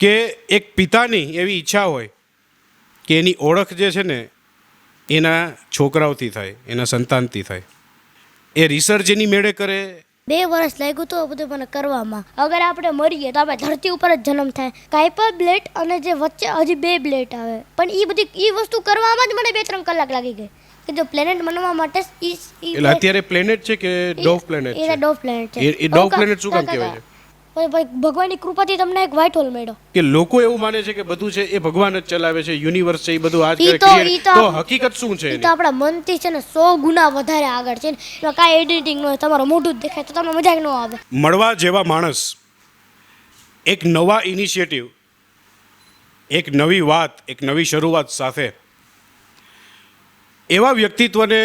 કે એક પિતાની એવી ઈચ્છા હોય કે એની ઓળખ જે છે ને એના છોકરાઓથી થાય, એના સંતાનથી થાય. એ રિસર્ચ એની મેળે કરે. 2 વર્ષ લાગ્યું તો બધું મને કરવામાં. અગર આપણે મરીએ તો આપણે ધરતી ઉપર જ જન્મ થાય. કાઈપર બ્લેડ અને જે વચ્ચે હજી 2 બ્લેડ આવે, પણ એ વસ્તુ કરવામાં જ મને 2-3 કલાક લાગી ગઈ. કે જો પ્લેનેટ બનવા માટે એટલે અત્યારે પ્લેનેટ છે કે ડોવ પ્લેનેટ છે? એ ડોવ પ્લેનેટ છે. એ ડોવ પ્લેનેટ શું કામ કહેવાય છે? ભગવાનની કૃપાથી તમને એક વ્હાઇટ હોલ મળ્યો. કે લોકો એવું માને છે કે બધું છે એ ભગવાન જ ચલાવે છે, યુનિવર્સ છે એ બધું આજ ઈ ક્રિએટ. તો તો હકીકત શું છે એ એની? તો આપણા મનથી છે ને 100 ગુના વધારે આગળ છે. એમાં કાંઈ એડિટિંગ ન હોય, તમારું મોઢું જ દેખાય તો તમને મજા ન આવે. મળવા જેવા માણસ, એક નવા ઇનિશિયેટિવ, એક નવી વાત, એક નવી શરૂઆત સાથે એવા વ્યક્તિત્વને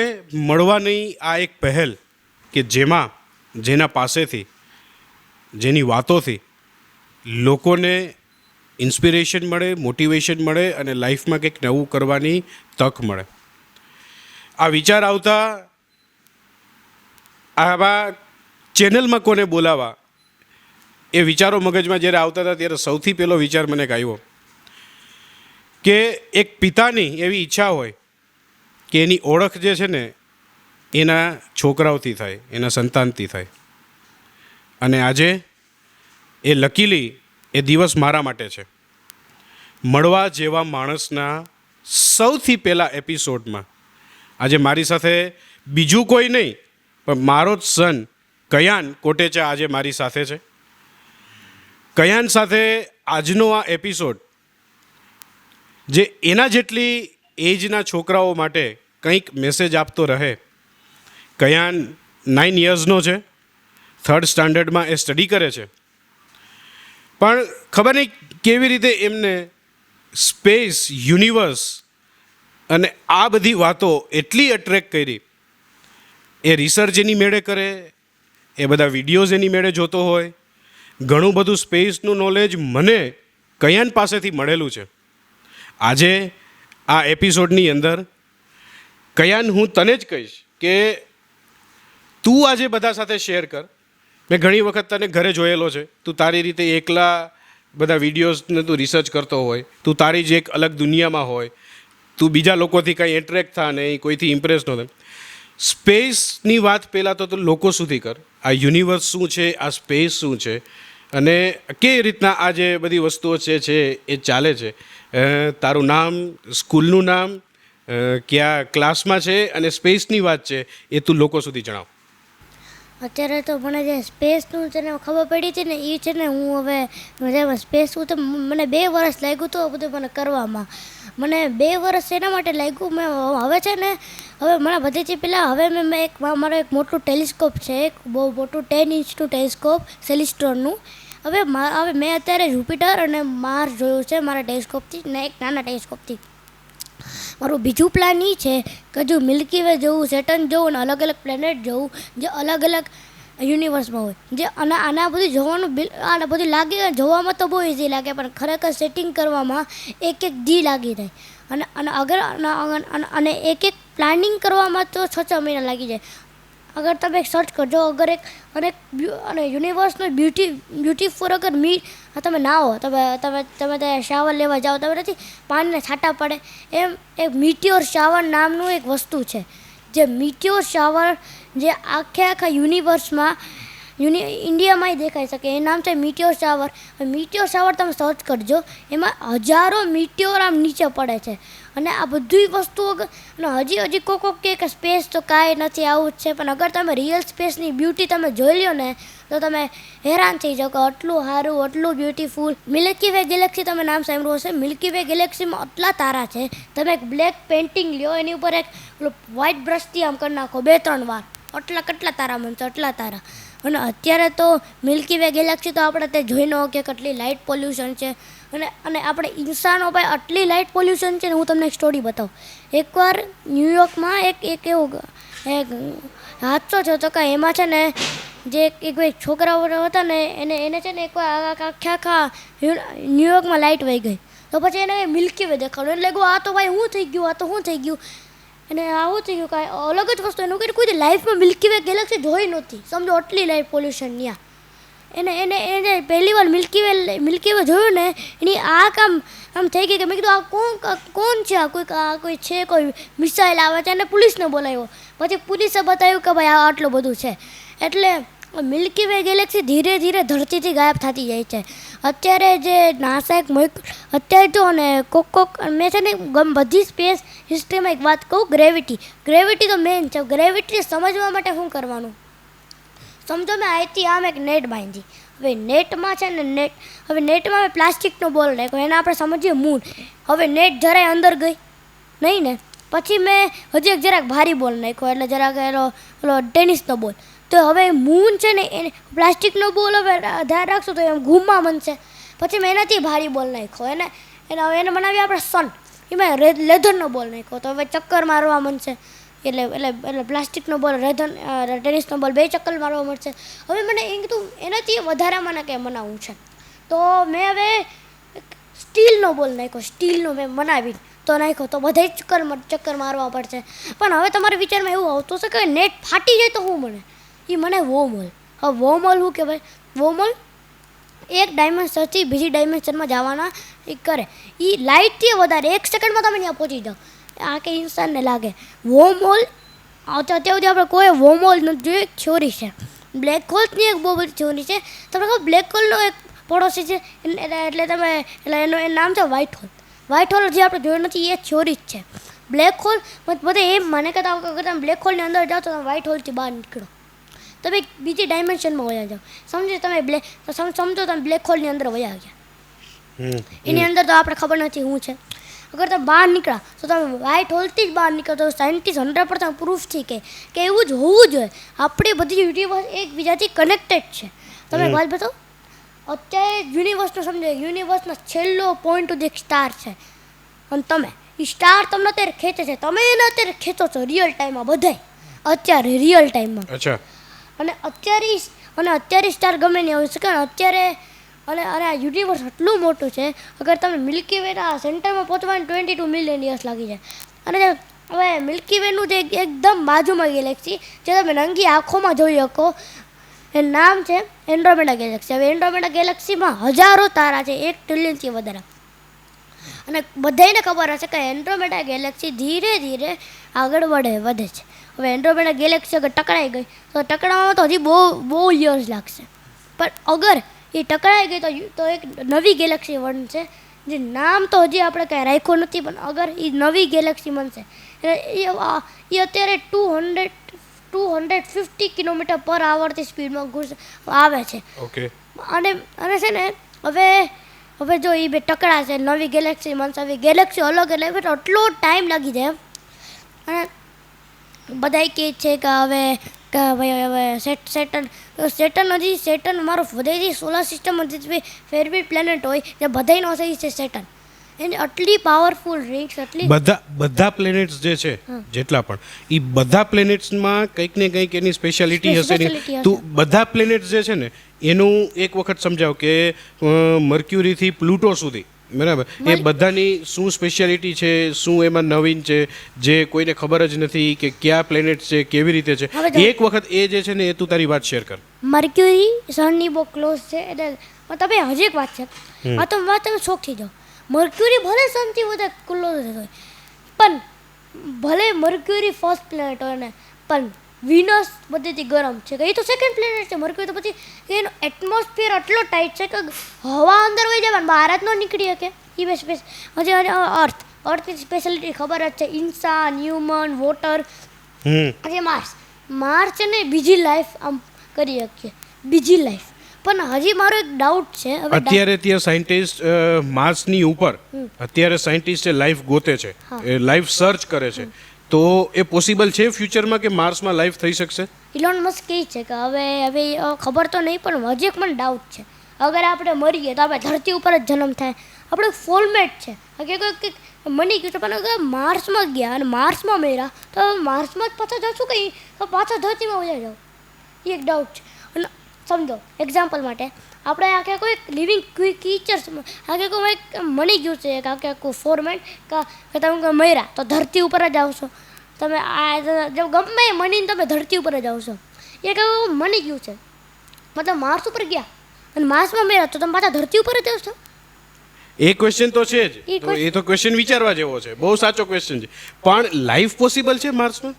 મળવાની આ એક પહેલ કે જેના પાસેથી, જેની વાતોથી લોકોને ઇન્સ્પિરેશન મળે, મોટિવેશન મળે અને લાઈફમાં કંઈક નવું કરવાની તક મળે. આ વિચાર આવતા આવા ચેનલમાં કોને બોલાવા, એ વિચારો મગજમાં જ્યારે આવતા હતા ત્યારે સૌથી પહેલો વિચાર મને આવ્યો કે એક પિતાની એવી ઈચ્છા હોય કે એની ઓળખ જે છે ને એના છોકરાઓથી થાય, એના સંતાનથી થાય. અને આજે એ લકીલી એ દિવસ મારા માટે છે. મળવા જેવા માણસના સૌથી પહેલા એપિસોડમાં આજે મારી સાથે બીજું કોઈ નહીં પણ મારો જ સન કયાન કોટેચા આજે મારી સાથે છે. કયાન સાથે આજનો આ એપિસોડ જે એના જેટલી એજના છોકરાઓ માટે કંઈક મેસેજ આપતો રહે. કયાન 9 યર્સનો છે, 3rd સ્ટાન્ડર્ડમાં એ સ્ટડી કરે છે, પણ ખબર નહીં કેવી રીતે એમને સ્પેસ, યુનિવર્સ અને આ બધી વાતો એટલી અટ્રેક્ટ કરી. એ રિસર્ચ એની મેળે કરે, એ બધા વિડીયોઝ એની મેળે જોતો હોય. ઘણું બધું સ્પેસનું નોલેજ મને કયાન પાસેથી મળેલું છે. આજે આ એપિસોડની અંદર કયાન હું તને જ કહીશ કે તું આજે બધા સાથે શેર કર. મેં ઘણી વખત તને ઘરે જોયેલો છે, તું તારી રીતે એકલા બધા વિડીયોઝને તું રિસર્ચ કરતો હોય, તું તારી જ એક અલગ દુનિયામાં હોય, તું બીજા લોકોથી કાંઈ એટ્રેક્ટ થા નહીં, કોઈથી ઇમ્પ્રેસ ન થાય. સ્પેસની વાત પહેલાં તો લોકો સુધી કર. આ યુનિવર્સ શું છે, આ સ્પેસ શું છે અને કેવી રીતના આ જે બધી વસ્તુઓ છે એ ચાલે છે. તારું નામ, સ્કૂલનું નામ, કયા ક્લાસમાં છે અને સ્પેસની વાત છે એ તું લોકો સુધી જણાવ. અત્યારે તો મને જે સ્પેસનું છે ને ખબર પડી હતી ને એ છે ને હું હવે સ્પેસનું તો મને 2 વર્ષ લાગ્યું તો બધું મને કરવામાં. મને 2 વર્ષ એના માટે લાગ્યું. મેં હવે છે ને મને બધીથી પહેલાં હવે મેં મારો એક મોટું ટેલિસ્કોપ છે, એક બહુ મોટું 10 ઇંચનું ટેલિસ્કોપ સેલિસ્ટ્રોનનું. હવે મેં અત્યારે જુપિટર અને માર્સ જોયું છે મારા ટેલિસ્કોપથી ને એક નાના ટેલિસ્કોપથી. મારું બીજું પ્લાન એ છે કે જો મિલ્કી વે જોવું, સેટર્ન જોવું અને અલગ અલગ પ્લેનેટ જોવું જે અલગ અલગ યુનિવર્સમાં હોય. જે આના બધું જોવાનું આના બધું લાગે, જોવામાં તો બહુ ઇઝી લાગે પણ ખરેખર સેટિંગ કરવામાં એક દી લાગી જાય અને એક પ્લાનિંગ કરવામાં તો 6 મહિના લાગી જાય. અગર તમે સર્ચ કરજો, અગર અને યુનિવર્સનો બ્યુટીફુલ અગર તમે ના હો, તમે શાવર લેવા જાઓ, તમે નથી પાણીના છાંટા પડે એમ એક મીટિયોર શાવર નામનું એક વસ્તુ છે. જે મીટિયોર શાવર જે આખા યુનિવર્સમાં ઇન્ડિયામાંય દેખાઈ શકે, એ નામ છે મીટિયોર શાવર. મીટિયોર શાવર તમે સર્ચ કરજો, એમાં હજારો મીટિયોર આમ નીચે પડે છે. અને આ બધી વસ્તુઓ અને હજી કોક કે સ્પેસ તો કાંઈ નથી, આવું જ છે. પણ અગર તમે રિયલ સ્પેસની બ્યુટી તમે જોઈ લો ને તો તમે હેરાન થઈ જાઓ કે આટલું સારું, આટલું બ્યુટીફુલ. મિલ્કી વે ગેલેક્સી તમે નામ સાંભળ્યું હશે. મિલ્કી વે ગેલેક્સીમાં આટલા તારા છે. તમે એક બ્લેક પેઇન્ટિંગ લ્યો, એની ઉપર એક વ્હાઇટ બ્રશથી આમ કરી નાખો 2-3 વાર, કેટલા તારા બનશે, આટલા તારા. અને અત્યારે તો મિલ્કી વે ગેલેક્સી તો આપણે તે જોઈ ન કે કેટલી લાઇટ પોલ્યુશન છે. અને આપણે ઇન્સાનો ભાઈ આટલી લાઇટ પોલ્યુશન છે ને, હું તમને એક સ્ટોરી બતાવું. એકવાર ન્યુયોર્કમાં એક એવો હાદસો થયો હતો કે એમાં છે ને જે એક છોકરાઓ હતા ને એને છે ને એકવાર આખા ન્યુયોર્કમાં લાઇટ વહી ગઈ. તો પછી એને મિલ્કી વે દેખાડ્યું. એટલે આ તો ભાઈ શું થઈ ગયું, અને આવું થઈ ગયું કાંઈ અલગ જ વસ્તુ. એનું કોઈ લાઈફમાં મિલ્કી વે ગેલેક્સી જોઈ નહોતી, સમજો આટલી લાઇટ પોલ્યુશન ત્યાં. એને એને એને પહેલી વાર મિલ્કી વે જોયું ને એની આંખ આમ થઈ ગઈ કે મેં કીધું આ કોણ છે, આ કોઈ છે, કોઈ મિસાઇલ આવે છે, અને પોલીસને બોલાવ્યો. પછી પોલીસે બતાવ્યું કે ભાઈ આ આટલું બધું છે. એટલે મિલ્કી વે ગેલેક્સી ધીરે ધીરે ધરતીથી ગાયબ થતી જાય છે. અત્યારે જે નાસા અત્યારે જો ને મેં છે ને બધી સ્પેસ હિસ્ટ્રીમાં એક વાત કહું, ગ્રેવિટી તો મેઇન છે. ગ્રેવિટી સમજવા માટે શું કરવાનું સમજો, મેં અહીંથી આમ એક નેટ બાંધી. હવે નેટમાં છે ને હવે નેટમાં મેં પ્લાસ્ટિકનો બોલ નાખ્યો, એને આપણે સમજીએ મૂન. હવે નેટ જરાય અંદર ગઈ નહીં ને. પછી મેં હજી એક જરાક ભારી બોલ નાખ્યો, એટલે જરાક એનો ટેનિસનો બોલ. તો હવે મૂન છે ને એને પ્લાસ્ટિકનો બોલ હવે ધ્યાન રાખશું તો એમ ઘૂમવા બનશે. પછી મેં એનાથી ભારી બોલ નાખ્યો, એને બનાવી આપણે સન, એમાં લેધરનો બોલ નાખ્યો. તો હવે ચક્કર મારવા બનશે. એટલે પ્લાસ્ટિકનો બોલ, ટેનિસનો બોલ, 2 ચક્કર મારવા મળશે. હવે મને એ કીધું એનાથી વધારે મને કંઈ બનાવવું છે. તો મેં હવે સ્ટીલનો બોલ નાખ્યો, સ્ટીલનો મેં બનાવી તો નાખ્યો. તો બધે ચક્કર મારવા પડશે. પણ હવે તમારા વિચારમાં એવું આવતું હશે કે નેટ ફાટી જાય તો શું મને વોર્મહોલ. હવે વોર્મહોલ શું કહેવાય? વોર્મહોલ એક ડાયમેન્શનથી બીજી ડાયમેન્શનમાં જવાના એ કરે. એ લાઇટથી વધારે 1 સેકન્ડમાં તમે ત્યાં પહોંચી જાઓ. આ કે ઇન્સાનને લાગે વોર્મહોલ. અત્યાર સુધી આપણે કોઈ વોર્મહોલ નથી જોયું. થિયોરી છે બ્લેક હોલ્સની, એક બહુ બધી થિયોરી છે. તમને ખબર બ્લેક હોલનો એક પડોશી છે, એટલે એનું નામ છે વ્હાઇટ હોલ. વ્હાઇટ હોલ જે આપણે જોયું નથી એ થિયોરી જ છે. બ્લેક હોલ બધા એમ મને કહેતા અગર તમે બ્લેક હોલની અંદર જાઓ તો તમે વ્હાઇટ હોલથી બહાર નીકળો, તમે બીજી ડાયમેન્શનમાં વયા જાઓ. સમજો તમે બ્લેક હોલની અંદર વયા ગયા, એની અંદર તો આપણે ખબર નથી શું છે. અગર તમે બહાર નીકળ્યા તો તમે વ્હાઇટ હોલથી જ બહાર નીકળો. તો સાયન્ટિસ્ટ 100% પ્રૂફ છે કે એવું જ હોવું જોઈએ. આપણી બધી યુનિવર્સ એકબીજાથી કનેક્ટેડ છે. તમે એક વાત બતાવો, અત્યારે યુનિવર્સનો સમજો, યુનિવર્સનો છેલ્લો પોઈન્ટ સુધી એક સ્ટાર છે, અને તમે એ સ્ટાર તમને અત્યારે ખેંચે છે, તમે એને અત્યારે ખેંચો છો રિયલ ટાઈમમાં, બધાય અત્યારે રિયલ ટાઈમમાં. અચ્છા. અને અત્યારે સ્ટાર ગમે નહીં આવી શકે. અત્યારે આ યુનિવર્સ એટલું મોટું છે, અગર તમે મિલ્કી વેના સેન્ટરમાં પહોંચવાને 22 મિલિયન યર્સ લાગી જાય. અને હવે મિલ્કી વેનું જે એકદમ બાજુમાં ગેલેક્સી જે તમે નંગી આંખોમાં જોઈ શકો, એનું નામ છે એન્ડ્રોમેડા ગેલેક્સી. હવે એન્ડ્રોમેડા ગેલેક્સીમાં હજારો તારા છે, 1 ટ્રિલિયનથી વધારે. અને બધાને ખબર હશે કે એન્ડ્રોમેડા ગેલેક્સી ધીરે ધીરે આગળ વધે છે. હવે એન્ડ્રોમેડા ગેલેક્સી અગર ટકરાઈ ગઈ તો ટકરાવામાં તો હજી બહુ યર્સ લાગશે. પણ અગર એ ટકરાઈ ગઈ તો એક નવી ગેલેક્સી બનશે, જે નામ તો હજી આપણે કાંઈ રાખ્યું નથી. પણ અગર એ નવી ગેલેક્સી બનશે એ અત્યારે 250 કિલોમીટર પર આવરથી સ્પીડમાં આવે છે. ઓકે. અને છે ને હવે જો એ બે ટકરાશે, નવી ગેલેક્સી બનશે. હવે ગેલેક્સી અલગ એટલે એટલો ટાઈમ લાગી જાય. અને બધા કહે છે કે હવે સેટર્ન મારો વધેથી સોલાર સિસ્ટમ ફેવરિટ પ્લેનેટ હોય જે બધાનો છે એ છે સેટર્ન. એની આટલી પાવરફુલ રિંગ્સ, આટલી બધા પ્લેનેટ્સ જે છે જેટલા પણ એ બધા પ્લેનેટ્સમાં કંઈક ને કંઈક એની સ્પેશિયાલિટી હશે ને. તું બધા પ્લેનેટ્સ જે છે ને એનું એક વખત સમજાવ કે મર્ક્યુરીથી પ્લુટો સુધી, બરાબર, એ બધાની શું સ્પેશિયાલિટી છે, શું એમાં નવીન છે જે કોઈને ખબર જ નથી કે કયા પ્લેનેટ છે, કેવી રીતે છે. એક વખત એ જે છે ને એ તું તારી વાત શેર કર. મર્ક્યુરી સનની બહુ ક્લોઝ છે. એટલે તમે હજી એક વાત છે, આ તો વાત તમે શોખ થઈ જાઓ. મર્ક્યુરી ભલે સનથી વધારે ક્લોઝ હોય, પણ ભલે મર્ક્યુરી ફર્સ્ટ પ્લેનેટ હોય ને, પણ વિનસ બધેથી ગરમ છે. એ તો સેકન્ડ પ્લેનેટ છે. મર્ક્યુરી તો પછી એનો એટમોસ્ફિયર એટલો ટાઈટ છે કે હવા અંદર વહી જાય પણ બહાર જ ન નીકળી શકે. એ બે સ્પેસ હજી અર્થની સ્પેશિયાલિટી ખબર જ છે, ઇન્સાન, હ્યુમન, વોટર. હજી માર્સ છે ને બીજી લાઈફ આમ કરી શકીએ, બીજી લાઈફ. પણ હજી મારો એક ડાઉટ છે. અત્યારે ત્યાં સાયન્ટિસ્ટ માર્સની ઉપર અત્યારે સાયન્ટિસ્ટ લાઈફ ગોતે છે, લાઈફ સર્ચ કરે છે. તો એ પોસિબલ છે ફ્યુચરમાં કે માર્સમાં લાઈફ થઈ શકશે? ઇલોન મસ્ક કહે છે કે હવે ખબર તો નહીં, પણ હજી એક મને ડાઉટ છે. અગર આપણે મરીએ તો આપણે ધરતી ઉપર જ જન્મ થાય, આપણે ફોર્મેટ છે કે મની ગયું છે. પણ અગર માર્સમાં ગયા અને માર્સમાં મર્યા તો માર્સમાં જ પાછા જશું કંઈ તો પાછા ધરતીમાં વયા જાઓ, એ એક ડાઉટ છે. અને સમજો એક્ઝામ્પલ માટે આપણે આખે કોઈ લિવિંગ ક્રીચર્સ આખે કોઈ મની ગયું છે કે આખે કોઈ ફોર્મેટ કે તમે મર્યા તો ધરતી ઉપર જ આવશો. તમે આ ગમે મનીને તમે ધરતી ઉપર જ આવશો. એ કહું મની ગયું છે, મતલબ માર્સ ઉપર ગયા અને માર્સમાં મેં તો તમે પાછા ધરતી ઉપર જ છો. એ ક્વેશ્ચન તો છે જ, એ તો એ તો ક્વેશ્ચન વિચારવા જેવો છે, બહુ સાચો ક્વેશ્ચન છે. પણ લાઈફ પોસિબલ છે માર્સમાં?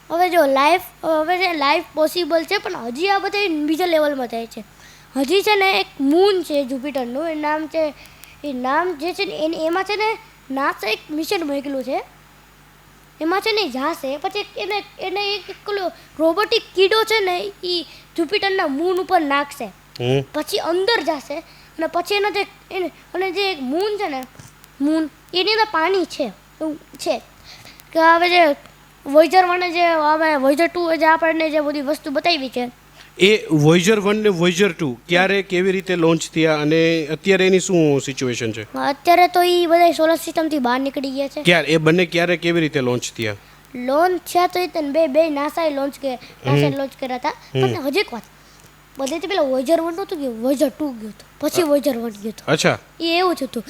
હવે જો લાઈફ પોસિબલ છે, પણ હજી આ બધા બીજા લેવલમાં જાય છે. હજી છે ને એક મૂન છે જુપિટરનું, એ નામ જે છે ને એમાં છે ને નાસા એક મિશન મોકલ્યું છે. એમાં છે ને જાશે, પછી એને એક પેલો રોબોટિક કીડો છે ને એ જુપિટરના મૂન ઉપર નાખશે, પછી અંદર જશે અને પછી એના જે એક મૂન છે ને એની અંદર પાણી છે એવું છે કે હવે જે વોયેજર 1 જે હવે વોયેજર 2 જે આપણને જે બધી વસ્તુ બતાવી છે, એ વોયેજર 1 ને વોયેજર 2 ક્યારે કેવી રીતે લોન્ચ થયા અને અત્યારે એની શું સિચ્યુએશન છે? અત્યારે તો એ બધા સોલર સિસ્ટમથી બહાર નીકળી ગયા છે. ક્યારે એ બંને ક્યારે કેવી રીતે લોન્ચ થયા? લોન્ચ થયા તો એ બે નાસાએ લોન્ચ કર્યા હતા. પણ હજી એક વાત, બધેથી પેલા વોયેજર 1 નહોતું ગયું, વોયેજર 2 ગયું હતું, પછી વોયેજર 1 ગયું હતું. અચ્છા, એ એવું જ હતું.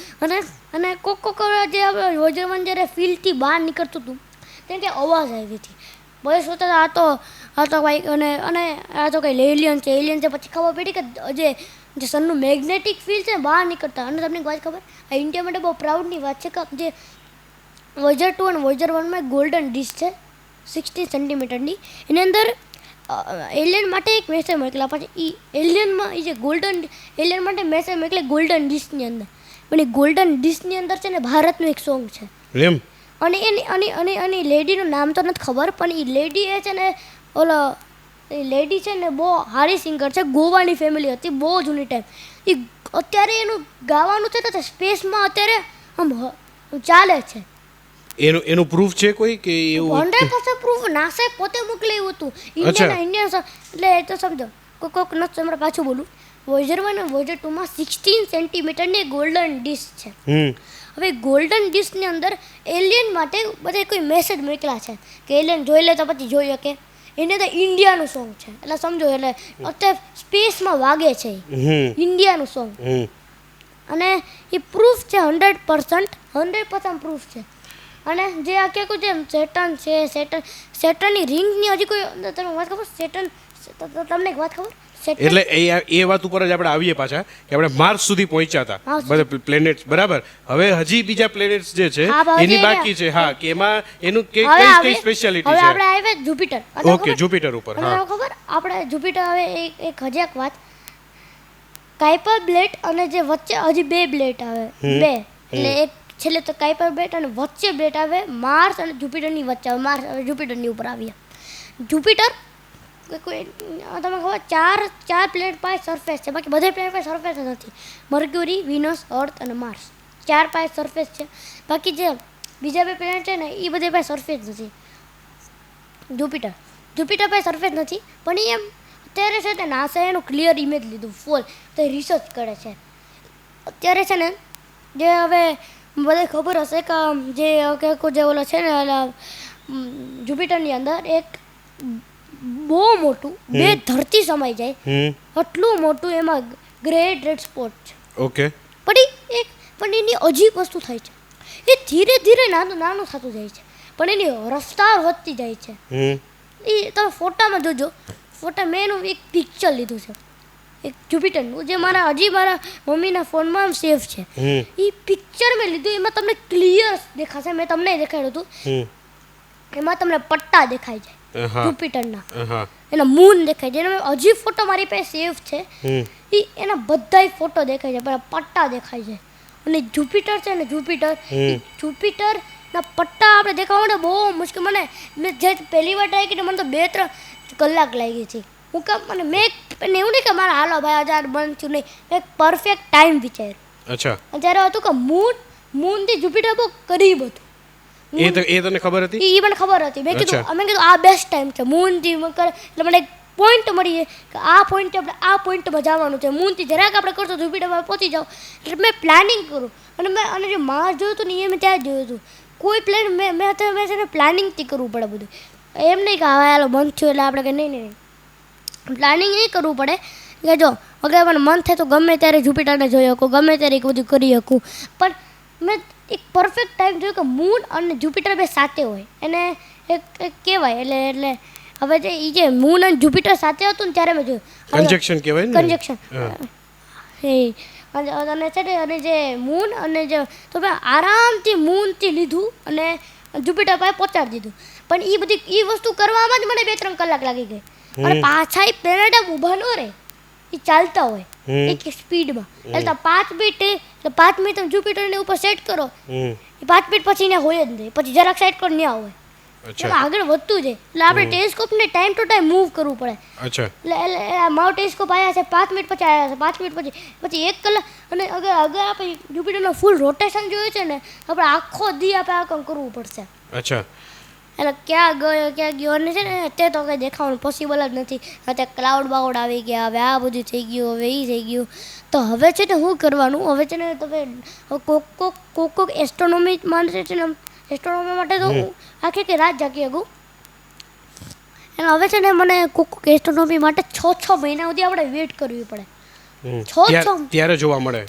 અને કોક જે વોયેજર 1 જ્યારે ફિલ્ડથી બહાર નીકળતું હતું ત્યારે કે અવાજ આવી હતી. બધા સોચતા આ તો ભાઈ અને આ તો કંઈ એલિયન છે. પછી ખબર પડી કે જે સનનું મેગ્નેટિક ફિલ્ડ છે બહાર નીકળતા. અને તમને એક વાત ખબર, આ ઇન્ડિયા માટે બહુ પ્રાઉડની વાત છે કે જે વોયેજર 2 અને વોયેજર 1માં ગોલ્ડન ડિસ્ક છે 60 સેન્ટીમીટરની, એની અંદર એલિયન માટે એક મેસેજ મોકલા. પછી એ એલિયનમાં એ જે એલિયન માટે મેસેજ મોકલે ગોલ્ડન ડિસ્કની અંદર. પણ એ ગોલ્ડન ડિસ્કની અંદર છે ને ભારતનું એક સોંગ છે. એમ? અને એની લેડીનું નામ તો નથી ખબર, પણ એ લેડી છે ને એ લેડી છે ને બહુ સારી સિંગર છે, ગોવાની ફેમિલી હતી બહુ જૂની ટાઈમ. એ અત્યારે એનું ગાવાનું છે તો સ્પેસમાં અત્યારે આમ ચાલે છે. એનું પ્રૂફ છે કોઈ કે એવું? 100% પ્રૂફ નાસાએ પોતે મોકલ્યું હતું ઇન્ડિયન. એટલે એ તો સમજો કોક નથી. હમણાં પાછું બોલું, વોયેજર 1 અને વોયેજર 2માં 16 સેન્ટીમીટરની ગોલ્ડન ડિસ્ક છે. હવે ગોલ્ડન ડિસ્કની અંદર એલિયન માટે બધા કોઈ મેસેજ મોકલ્યા છે કે એલિયન જોઈ લે તો પછી જોઈ શકે. એને તો ઇન્ડિયાનું સોંગ છે, એટલે સમજો, એટલે અત્યારે સ્પેસમાં વાગે છે ઇન્ડિયાનું સોંગ. અને એ પ્રૂફ છે 100% પ્રૂફ છે. અને જે આ કે જે સેટર્ન છે, સેટર્નની રિંગની હજી કોઈ તમને વાત ખબર? તમને એક વાત ખબર? એટલે એ વાત ઉપર જ આપણે આવીએ પાછા કે આપણે માર્સ સુધી પહોંચ્યા હતા બધા પ્લેનેટ્સ, બરાબર. હવે હજી બીજા પ્લેનેટ્સ જે છે એની બાકી છે. હા, કે એમાં એનું કઈ સ્પેશિયાલિટી છે? હવે આપણે આવે જુપિટર. ઓકે, જુપિટર ઉપર. હા, ખબર આપણે જુપિટર. હવે એક હજી એક વાત, કાઈપર બ્લેડ અને જે વચ્ચે હજી 2 બ્લેડ આવે, 2 એટલે એક છેલ્લે તો કાઈપર બ્લેડ અને વચ્ચે બ્લેડ આવે માર્સ અને જુપિટરની વચ્ચે આવે. માર્સ હવે જુપિટરની ઉપર આવ્યા. જુપિટર કોઈ તમે ખબર ચાર પ્લેનેટ પાસે સરફેસ છે, બાકી બધા પ્લેનેટ પાસે સરફેસ નથી. મર્ક્યુરી, વિનસ, અર્થ અને માર્સ 4 પાસે સરફેસ છે. બાકી જે બીજા 2 પ્લેનેટ છે ને એ બધા પાસે સરફેસ નથી. જુપિટર પાસે સરફેસ નથી. પણ એ એમ અત્યારે છે તે નાસાએ એનું ક્લિયર ઇમેજ લીધું ફૂલ, તો એ રિસર્ચ કરે છે અત્યારે છે ને. જે હવે બધે ખબર હશે કે જે ઓલો છે ને જુપિટરની અંદર એક બહુ મોટું 2 ધરતી સમાઈ જાય આટલું મોટું એમાં ગ્રેટ રેડ સ્પોટ છે. ઓકે. પણ એની અજીબ વસ્તુ થાય છે, એ ધીરે ધીરે નાનું થતું જાય છે, પણ એની રફતાર વધતી જાય છે. એ તમે ફોટામાં જોજો. મેં એનું એક પિક્ચર લીધું છે એક જુપિટરનું, જે મારા મમ્મીના ફોનમાં સેવ છે. એ પિક્ચર મેં લીધું, એમાં તમને ક્લિયર દેખાશે. મેં તમને દેખાડ્યું હતું. એમાં તમને પટ્ટા દેખાય છે જુપિટરના, એના મૂન દેખાય છે. એનો હજી ફોટો મારી પાસે સેવ છે. એના બધાય ફોટો દેખાય છે, પણ પટ્ટા દેખાય છે. અને જુપિટર છે ને જુપિટરના પટ્ટા આપણે દેખાવા માટે બહુ મુશ્કેલ. મેં જે પહેલી વાર ટ્રાય કરી મને તો 2-3 કલાક લાગી હતી. હું કામ મને મેં એવું નહીં કે મારા હાલો ભાઈ 1000 બંધ થયું, નહીં. મેં પરફેક્ટ ટાઈમ વિચાર્યું. અચ્છા. જ્યારે હતું કે મૂનથી જુપિટર બહુ કરીબ હતું. એ તને ખબર હતી? એ મને ખબર હતી. મેં કીધું આ બેસ્ટ ટાઈમ છે મૂનથી એટલે મને એક પોઈન્ટ મળી કે આ પોઈન્ટ આપણે આ પોઈન્ટમાં જવાનું છે. મૂનથી જરાક આપણે કરશો જુપિટરમાં પહોંચી જાઓ. એટલે મેં પ્લાનિંગ કરું. અને જે માર્સ જોયું હતું ને એ મેં ત્યાં જ જોયું હતું. કોઈ પ્લાન મેં છે ને પ્લાનિંગથી કરવું પડે બધું. એમ નહીં કે હવે હાલો બંધ થયું એટલે આપણે કે નહીં. પ્લાનિંગ એ કરવું પડે કે જો અગર મને મન થાય તો ગમે ત્યારે જુપિટરને જોઈ શકું, ગમે ત્યારે એક બધું કરી શકું. પણ મેં એક પરફેક્ટ ટાઈમ જોયું કે મૂન અને જુપિટર બે સાથે હોય એને એક કહેવાય. એટલે હવે જે મૂન અને જુપિટર સાથે હતું ને ત્યારે મેં જોયું કન્જેક્શન કહેવાય ને. કન્જેક્શન. એ અને છે ને અને જે મૂન અને જે તો મેં આરામથી મૂનથી લીધું અને જુપિટર પાસે પહોંચાડી દીધું. પણ એ બધી એ વસ્તુ કરવામાં જ મને 2-3 કલાક લાગી ગઈ. અને પાછા એ પ્લેનેટ આમ ઊભા ન રહે, એ ચાલતા હોય એક સ્પીડમાં. એટલે 5 મિનિટ એટલે 5 મિનિટ તમે જુપિટરને ઉપર સેટ કરો, એ 5 મિનિટ પછી ત્યાં હોય જ નહીં. પછી જરાક સાઈડ કરો ત્યાં હોય. એમાં આગળ વધતું જાય. એટલે આપણે ટેલિસ્કોપને ટાઈમ ટુ ટાઈમ મૂવ કરવું પડે. એટલે મારો ટેલિસ્કોપ આવ્યા છે 5 મિનિટ પછી આવ્યા છે, 5 મિનિટ પછી 1 કલાક. અને અગર આપણે જુપિટરનો ફૂલ રોટેશન જોઈએ છે ને, આપણે આખો દી આપણે આ કામ કરવું પડશે. એટલે ક્યાં ગયો અને છે ને તે તો કંઈ દેખાવાનું પોસિબલ જ નથી. અત્યારે ક્લાઉડ બાઉડ આવી ગયા, હવે આ બધું થઈ ગયું, હવે એ થઈ ગયું. તો હવે છે ને શું કરવાનું, હવે છે ને તમે કોક એસ્ટ્રોનોમી માનશે છે ને, એસ્ટ્રોનોમી માટે તો હું આખી રાત જાગી શકું. અને હવે છે ને મને કોક એસ્ટ્રોનોમી માટે 6 મહિના સુધી આપણે વેઇટ કરવી પડે. ત્યારે જોવા મળે.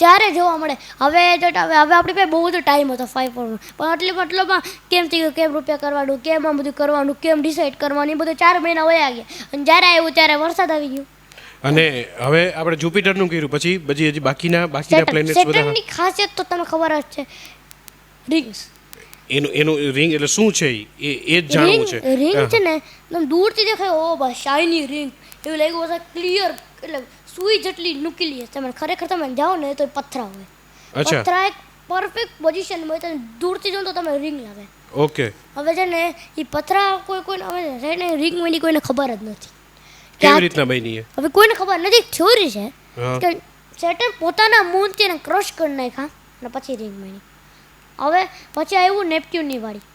હવે આપણી પાસે બહુ બધો ટાઈમ હતો 5 વર્ષ, પણ મતલબમાં કેમ થઈ ગયું, કેમ રૂપિયા કરવાનું, કેમ આ બધું કરવાનું, કેમ ડિસાઈડ કરવાનું, એ બધું 4 મહિના વયા ગયા. અને જ્યારે આવ્યું ત્યારે વરસાદ આવી ગયો. અને હવે આપણે જુપિટરનું કર્યું, પછી હજી બાકીના પ્લેનેટ્સ બધા. સેટર્નની ખાસિયત તો તમને ખબર જ છે, રિંગ્સ. એનું રિંગ એટલે શું છે એ જ જાણવું છે. રિંગ છે ને એકદમ દૂરથી દેખાય, ઓ બસ શાઇની રિંગ એવું લાગ્યું હશે, ક્લિયર એટલે સુઈ જેટલી નુકીલી હશે. તમે ખરેખર તમે જાઓ ને તો પથરા હોય. પથરા એક પરફેક્ટ પોઝિશન હોય, તમે દૂરથી જો તો તમે રિંગ લાગે. ઓકે. હવે છે ને એ પથરા કોઈને હવે છે ને રિંગ બની કોઈને ખબર જ નથી કેવી રીતના બની. હવે કોઈને ખબર નથી. થિયોરી છે કે સેટર્ન પોતાના મૂનથી એને ક્રશ કરી નાખ્યા અને પછી રિંગ બની. હવે પછી આવ્યું નેપચ્યુનની વાળી.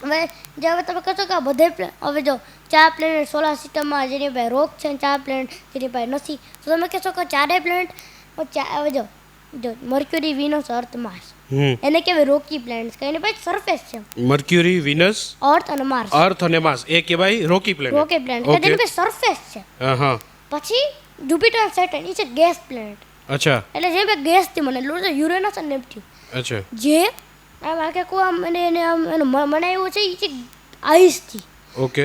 હવે જે હવે તમે કહો છો કે બધે હવે જો 4 પ્લેનેટ સોલાર સિસ્ટમમાં જેની પાસે રોક છે, 4 પ્લેનેટ જેની પાસે નથી, તો તમે કહેશો કે 4 પ્લેનેટ હવે જો મર્ક્યુરી, વિનસ, અર્થ, માર્સ એને કહેવાય રોકી પ્લેનેટ્સ. કે એની પાસે સરફેસ છે. મર્ક્યુરી, વિનસ, અર્થ અને માર્સ એ કહેવાય રોકી પ્લેનેટ. કે જેની પાસે સરફેસ છે. પછી જુપિટર, સેટર્ન એ છે ગેસ પ્લેનેટ. એટલે જે બે ગેસથી બનેલું છે, યુરેનસ અને નેપચ્યુન. જે આમ આખે આમ એને બનાવ્યું છે એ છે આઈસથી.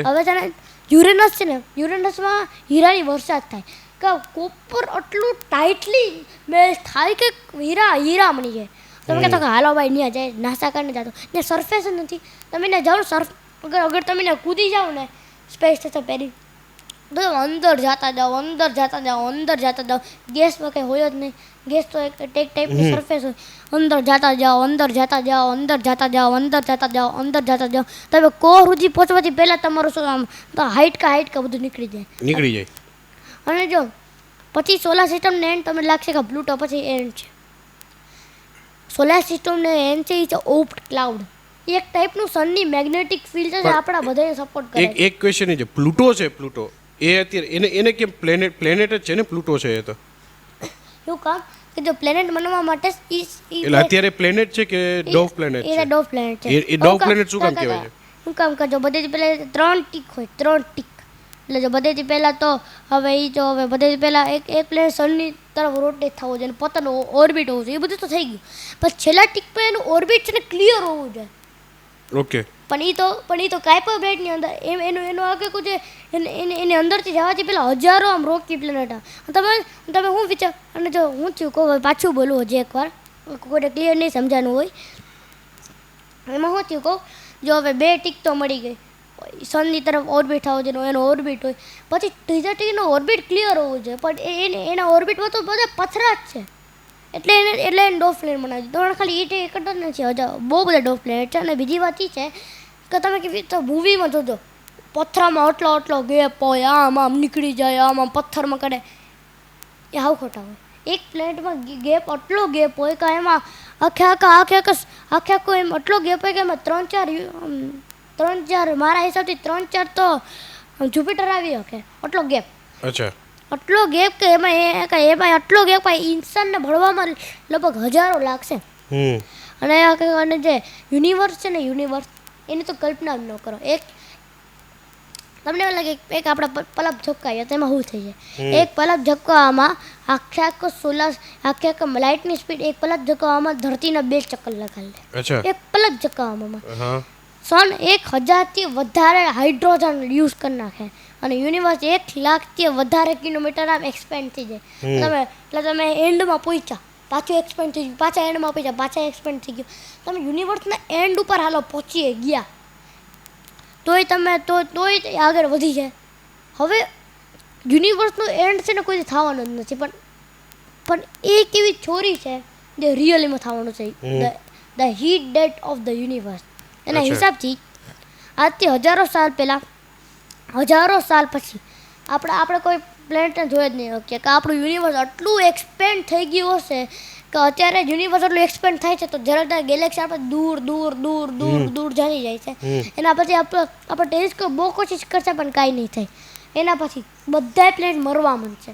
હવે છે ને યુરેનસ છે ને, યુરેનસમાં હીરાની વરસાદ થાય કે કોપર આટલું ટાઈટલી મેચ થાય કે હીરા બની જાય. તમે કહેતો કે હાલો ભાઈ ત્યાં જાય, નાસા કરીને જતો ત્યાં સરફેસ જ નથી. તમે ને જાઓ અગર તમે ને કૂદી જાઓ ને સ્પેસ સ્ટેશન પહેરી, તો અંદર જતા જાઓ. ગેસમાં કંઈ હોય જ નહીં. ગેસ તો એક ટાઈપની સરફેસ હોય. અંદર જતા જાઓ. તમે કોર સુધી પહોંચવાથી પહેલાં તમારું શું આમ હાઈટ કા બધું નીકળી જાય. અને જો પછી સોલાર સિસ્ટમને એન્ડ તમને લાગશે કે પ્લુટો પછી એન્ડ છે. સોલાર સિસ્ટમને એન્ડ છે એ છે ઓપ્ટ ક્લાઉડ. એક ટાઈપનું સનની મેગ્નેટિક ફિલ્ડ છે, આપણા બધાને સપોર્ટ કરે. એક ક્વેશ્ચન એ છે, પ્લુટો એ અત્યારે એને કેમ પ્લેનેટ જ છે ને પ્લુટો છે? એ તો એવું કામ કે જો પ્લેનેટ બનવા માટે એટલે અત્યારે પ્લેનેટ છે કે ડોવ પ્લેનેટ છે? એ ડોવ પ્લેનેટ છે. એ ડોવ પ્લેનેટ શું કામ કહેવાય છે? શું કામ કે જો બધેથી પહેલા 3 ટીક હોય, 3 ટીક. એટલે જો બધેથી પહેલાં તો હવે બધેથી પહેલાં એક પ્લેનેટ સનની તરફ રોટેટ થવું જોઈએ, પોતાનું ઓર્બિટ હોવું જોઈએ, એ બધું તો થઈ ગયું. પછી છેલ્લા ટીક પર એનું ઓર્બિટ છે ને ક્લિયર હોવું જોઈએ. ઓકે. પણ એ તો કાઈપર બેલ્ટની અંદર એનું આગળ છે એની અંદરથી જવાથી પહેલાં હજારો આમ રોકી પ્લેનેટ. તમે હું વિચાર અને જો હું થયું કહું પાછું બોલું હજી એકવાર, કોઈને ક્લિયર નહીં સમજાનું હોય. એમાં શું થયું કહું, જો હવે 2 ટીક તો મળી ગઈ, સનની તરફ ઓર્બિટ થવો જોઈએ, એનો ઓર્બિટ હોય. પછી ત્રીજા ટીકનો ઓર્બિટ ક્લિયર હોવું જોઈએ, પણ એના ઓર્બિટમાં તો બધા પથરા જ છે. એટલે એને ડોફ પ્લેનેટ બનાવી દીધું. તો ખાલી એ એક જ નથી, બહુ બધા ડોફ પ્લેનેટ છે. અને બીજી વાત એ છે કે તમે કેવી રીતે મૂવીમાં જોજો, પથ્થરમાં આટલો ગેપ હોય, આમ નીકળી જાય, આમ પથ્થરમાં કરે, એ હાવ ખોટા હોય. એક પ્લેનેટમાં આટલો ગેપ હોય કે એમાં આખો એમ આટલો ગેપ હોય કે એમાં 3-4 મારા હિસાબથી 3-4 તો જુપિટર આવી શકે. આટલો ગેપ. આટલો ગેપ કે એમાં આટલો ગેપ ઇન્સાનને ભળવામાં લગભગ હજારો લાગશે. અને જે યુનિવર્સ છે ને, યુનિવર્સ એની તો કલ્પના જ ન કરો. તમને એવું લાગે એક આપણા પલક ઝબકાઈએ તો એમાં શું થઈ જાય? એક પલક ઝબકાવવામાં આખા લાઇટની સ્પીડ એક પલક ઝબકાવવામાં ધરતીના 2 ચક્કર લગાડી લે. એક પલક ઝબકાવવામાં સન 1000થી વધારે હાઇડ્રોજન યુઝ કરી નાખે અને યુનિવર્સ 1,00,000થી વધારે કિલોમીટર આમ એક્સપેન્ડ થઈ જાય. તમે એન્ડમાં પહોંચ્યા, પાછું એક્સપેન્ડ થઈ ગયું, પાછા એન્ડમાં પહોંચ્યા, પાછા એક્સપેન્ડ થઈ ગયું. તમે યુનિવર્સના એન્ડ ઉપર હાલો પહોંચી ગયા તોય તમે તોય આગળ વધી જાય. હવે યુનિવર્સનો એન્ડ છે ને કોઈ થવાનો જ નથી, પણ એક એવી છોરી છે જે રિયલીમાં થવાનું છે, the heat date of the universe. એના હિસાબથી આજથી હજારો સાલ પહેલાં, હજારો સાલ પછી આપણે કોઈ પ્લેનેટને જોઈ જ નહીં શકીએ કે આપણું યુનિવર્સ આટલું એક્સપેન્ડ થઈ ગયું હશે કે અત્યારે યુનિવર્સ એટલું એક્સપેન્ડ થાય છે તો જરાક ગેલેક્સી આપણે દૂર દૂર દૂર દૂર દૂર જઈ જાય છે. એના પછી આપણે ટેલિસ્કોપ બહુ કોશિશ કરશે પણ કાંઈ નહીં થાય. એના પછી બધા પ્લેનેટ મરવા માંડશે.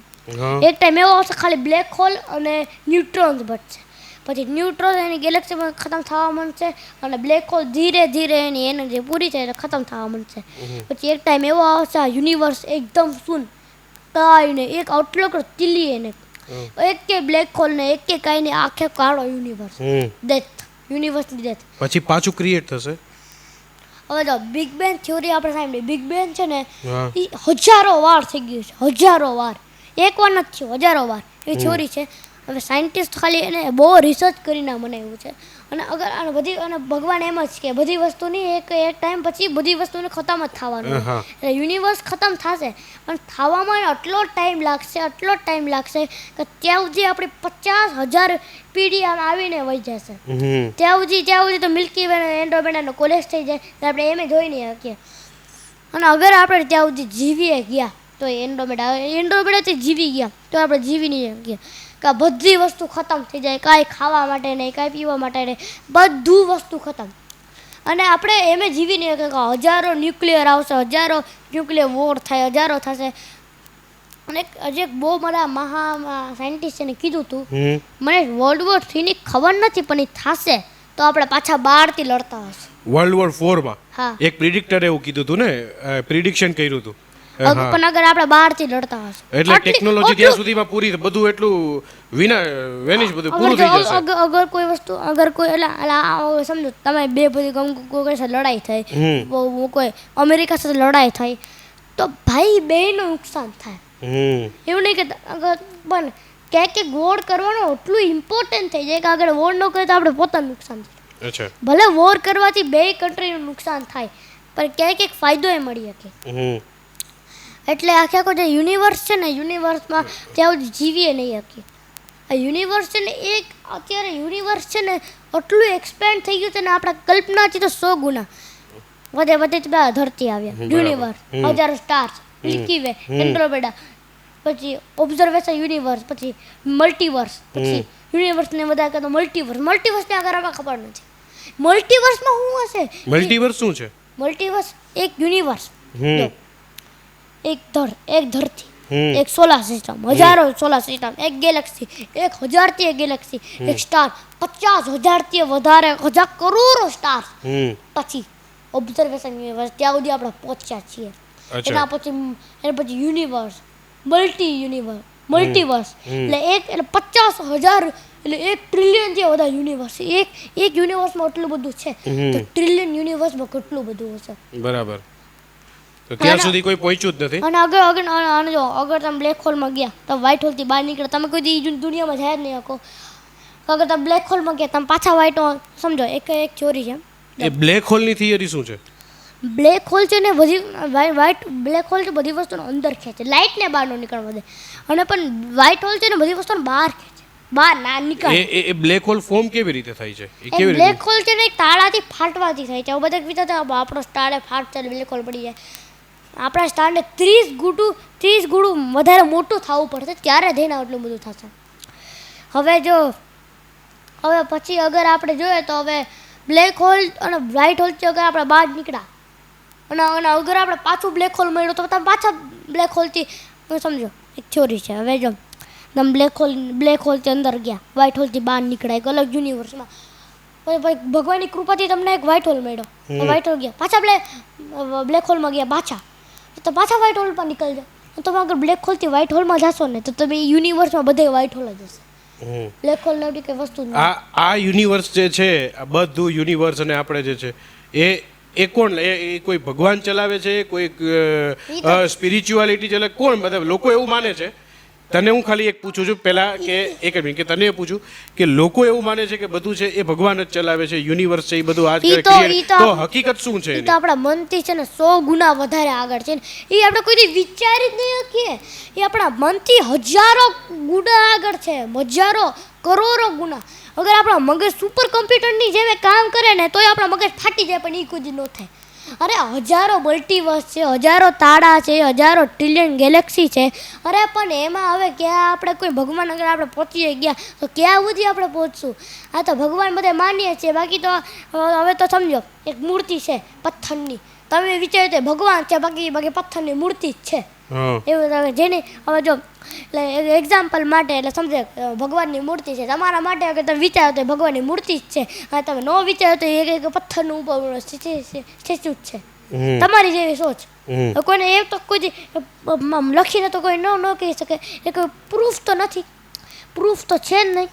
એક ટાઈમ એવો આવશે ખાલી બ્લેક હોલ અને ન્યુટ્રોન્સ બચશે. પછી ન્યુટ્રોન એની ગેલેક્સીમાં ખતમ થવા માંડશે અને બ્લેક હોલ ધીરે ધીરે એની એનર્જી પૂરી થાય એટલે ખતમ થવા માંડશે. પછી એક ટાઈમ એવો આવશે આ યુનિવર્સ એકદમ શૂન્ય, કાંઈ નહીં, એક આઉટલુક ટીલી એને એક કે બ્લેક હોલ ને એક કે કાંઈ નહીં, આખે કાળો યુનિવર્સ. Death, યુનિવર્સની death. પછી પાછું ક્રિએટ થશે. હવે જો બિગ બેંગ થિયોરી આપણે સાંભળી, બિગ બેંગ છે ને એ હજારો વાર થઈ ગયું છે, હજારો વાર, એક વાર નથી થયું, હજારો વાર એ થિયોરી છે. હવે સાયન્ટિસ્ટ ખાલી એને બહુ રિસર્ચ કરીને મને એવું છે. અને અગર અને બધી અને ભગવાન એમ જ કે બધી વસ્તુની એક ટાઈમ પછી બધી વસ્તુને ખતમ જ થવાનું, એટલે યુનિવર્સ ખતમ થશે પણ થવામાં આટલો ટાઈમ લાગશે કે ત્યાં સુધી આપણી 50,000 પેઢી આમ આવીને વહી જશે. ત્યાં સુધી તો મિલ્કી વે એન્ડ્રોમેડાનો કોલેજ થઈ જાય તો આપણે એમ જોઈ નહીં શકીએ. અને અગર આપણે ત્યાં સુધી જીવીએ ગયા તો એન્ડ્રોમેડાથી જીવી ગયા તો આપણે જીવી નહીં શકીએ કે બધી વસ્તુ ખતમ થઈ જાય, કાંઈ ખાવા માટે નહીં, કાંઈ પીવા માટે નહીં, બધું વસ્તુ ખતમ. અને આપણે એમ જીવી નહીં કે હજારો ન્યુક્લિયર આવશે, હજારો ન્યુક્લિયર વોર થાય, હજારો થશે. અને હજી એક બહુ મારા સાયન્ટિસ્ટ એને કીધું હતું, મને World War III ની ખબર નથી પણ એ થશે તો આપણે પાછા બહારથી લડતા હશે. World War IV માં હા, એક પ્રિડિક્ટરે એવું કીધું હતું ને, પ્રિડિક્શન કર્યું હતું. પણ અગર આપણે બહારથી લડતા હશે એટલે ટેકનોલોજી ત્યાં સુધીમાં પૂરી બધું એટલું વેનિશ બધું પૂરું થઈ જશે. અગર કોઈ વસ્તુ એટલે સમજો તમે બે બધી કોઈ સાથે લડાઈ થઈ, કોઈ અમેરિકા સાથે લડાઈ થઈ તો ભાઈ બેયનું નુકસાન થાય. એવું નહીં કે અગર પણ ક્યાંક વોર કરવાનો એટલું ઇમ્પોર્ટન્ટ થઈ જાય કે આગળ વોર ન કરે તો આપણે પોતાનું નુકસાન થાય. ભલે વોર કરવાથી બે કન્ટ્રીનું નુકસાન થાય પણ ક્યાંક ફાયદો એ મળી શકે. એટલે આખો જે યુનિવર્સ છે ને, યુનિવર્સમાં ત્યાં જીવીએ નહીં શકીએ. આ યુનિવર્સ છે ને અત્યારે યુનિવર્સ છે ને એટલું એક્સપેન્ડ થઈ ગયું છે ને આપણા કલ્પનાથી તો 100 ગુણા વધે ધરતી આવ્યા. યુનિવર્સ, હજારો સ્ટાર્સ, મિલ્કી વે, એન્ડ્રોમેડા, પછી ઓબ્ઝર્વેશન યુનિવર્સ, પછી મલ્ટીવર્સ, પછી યુનિવર્સને બધા કહેતો મલ્ટીવર્સને આગળ આપણે ખબર નથી. મલ્ટીવર્સમાં શું હશે? મલ્ટીવર્સ શું છે? મલ્ટીવર્સ એક યુનિવર્સ, એક ધરતી, એક સોલાર સિસ્ટમ, હજારો સોલાર સિસ્ટમ, એક ગેલેક્સી, 1000થી એક ગેલેક્સી, એક સ્ટાર, 50,000થી વધારે, 1000 કરોડો સ્ટાર. પછી ઓબ્ઝર્વેશન યુનિવર્સ, ત્યાં સુધી આપણે પહોંચ્યા છીએ. એના પછી યુનિવર્સ, મલ્ટીવર્સ, એટલે 50,000 એટલે 1 ટ્રિલિયનથી વધારે યુનિવર્સ. એક યુનિવર્સમાં એટલું બધું છે તો ટ્રિલિયન યુનિવર્સમાં કેટલું બધું હશે. બરાબર. તો ત્યાં સુધી કોઈ પહોંચ્યું જ નથી. અને અગર તમે બ્લેક હોલમાં ગયા, તમે વ્હાઇટ હોલથી બહાર નીકળે, તમે કોઈ દી દુનિયામાં જાય જ નહીં શકો. અગર તમે બ્લેક હોલમાં ગયા, તમે પાછા વ્હાઇટ હોલ, સમજો એક ચોરી છે. એ બ્લેક હોલની થિયરી શું છે? બ્લેક હોલ છે ને બ્લેક હોલ છે બધી વસ્તુનો અંદર ખેંચે, લાઇટને બહાર ન નીકળવા દે. અને પણ વ્હાઇટ હોલ છે ને બધી વસ્તુને બહાર ખેંચે, બહાર ના નીકળે. એ બ્લેક હોલ ફોર્મ કેવી રીતે થાય છે? બ્લેક હોલ છે ને એક તાળાથી ફાટવાથી થાય છે. બધા વિચારતા આપણો સ્ટાર ફાટશે બ્લેક હોલ પડી જાય. આપણા સ્ટારને 30 ગુણું વધારે મોટું થવું પડશે ત્યારે જઈને આટલું બધું થશે. હવે પછી અગર આપણે જોઈએ તો હવે બ્લેક હોલ અને વ્હાઇટ હોલથી અગર આપણે બહાર નીકળ્યા અને અગર આપણે પાછું બ્લેક હોલ મળ્યો તો તમે પાછા બ્લેક હોલથી સમજો એક થિયોરી છે. હવે જો તમે બ્લેક હોલથી અંદર ગયા, વ્હાઇટ હોલથી બહાર નીકળ્યા એક અલગ યુનિવર્સમાં, પછી ભગવાનની કૃપાથી તમને એક વ્હાઇટ હોલ મળ્યો, વ્હાઇટ હોલ ગયા, પાછા બ્લેક હોલમાં ગયા, પાછા વ્હાઇટ હોલ પર નીકળજો. તમે અગર બ્લેક હોલથી વ્હાઇટ હોલમાં જશો ને તો તમે યુનિવર્સમાં બધે વ્હાઇટ હોલ જ હશે. બ્લેક હોલ નવી કઈ વસ્તુ આ યુનિવર્સ જે છે, આ બધું યુનિવર્સ અને આપણે જે છે એ એ કોણ એ કોઈ ભગવાન ચલાવે છે, કોઈ સ્પિરિચ્યુઆલિટી ચલાવે, કોણ? મતલબ લોકો એવું માને છે. તને હું ખાલી એક પૂછું છું પહેલા કે એક મિનિટ કે તને એ પૂછું કે લોકો એવું માને છે કે બધું છે એ ભગવાન જ ચલાવે છે, યુનિવર્સ છે એ બધું આ જ કરે. તો હકીકત શું છે એ એની? તો આપણા મનથી છે ને 100 ગુણા વધારે આગળ છે ને. એ આપણે કોઈ દી વિચારી જ નહીં શકીએ. એ આપણા મનથી હજારો ગુણા આગળ છે, હજારો કરોડો ગુણા. અગર આપણા મગજ સુપર કમ્પ્યુટરની જેમ કામ કરે ને તોય આપણા મગજ ફાટી જાય, પણ એ કુદી ન થાય. અરે હજારો મલ્ટીવર્સ છે, હજારો તારા છે, હજારો ટ્રિલિયન ગેલેક્સી છે. અરે પણ એમાં હવે ક્યાં આપણે કોઈ ભગવાન અગર આપણે પહોંચી ગયા તો ક્યાં સુધી આપણે પહોંચશું? આ તો ભગવાન બધે માનીએ છીએ, બાકી તો હવે તો સમજો એક મૂર્તિ છે પથ્થરની, તમે વિચાર્યું તો ભગવાન છે, બાકી પથ્થરની મૂર્તિ જ છે. એવું તમે જેની હવે જો એટલે એક્ઝામ્પલ માટે એટલે સમજે ભગવાનની મૂર્તિ છે, તમારા માટે અગર તમે વિચારો તો ભગવાનની મૂર્તિ જ છે, અને તમે ન વિચારો તો એક પથ્થરનું ઉપર સ્ટેચ્યુ જ છે. તમારી જેવી સોચ. કોઈને એ તો કોઈ લખીને તો કોઈ ન કહી શકે, એ કોઈ પ્રૂફ તો નથી, પ્રૂફ તો છે જ નહીં.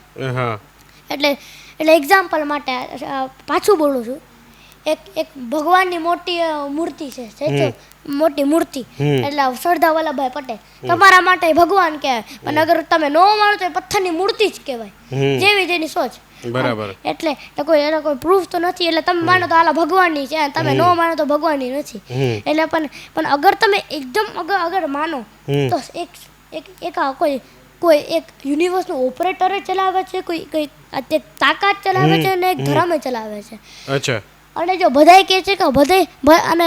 એટલે એક્ઝામ્પલ માટે પાછું બોલું છું, એક ભગવાનની મોટી મૂર્તિ છે, સ્ટેચ્યુ, મોટી મૂર્તિ, એટલે સરદાર વલ્લભભાઈ પટેલ તમારા માટે ભગવાન કહેવાય, પણ અગર તમે ન માનો તો પથ્થરની મૂર્તિ જ કહેવાય, જેવી જેની સોચ. બરાબર. એટલે એનો કોઈ પ્રૂફ તો નથી. એટલે તમે માનો તો હાલા ભગવાનની છે, તમે ન માનો તો ભગવાનની નથી. એટલે પણ અગર તમે એકદમ અગર માનો તો એક કોઈ એક યુનિવર્સનું ઓપરેટર ચલાવે છે, કોઈ તાકાત ચલાવે છે અને એક ધર્મ ચલાવે છે. અચ્છા. અને જો બધાય કહે છે કે બધાય, અને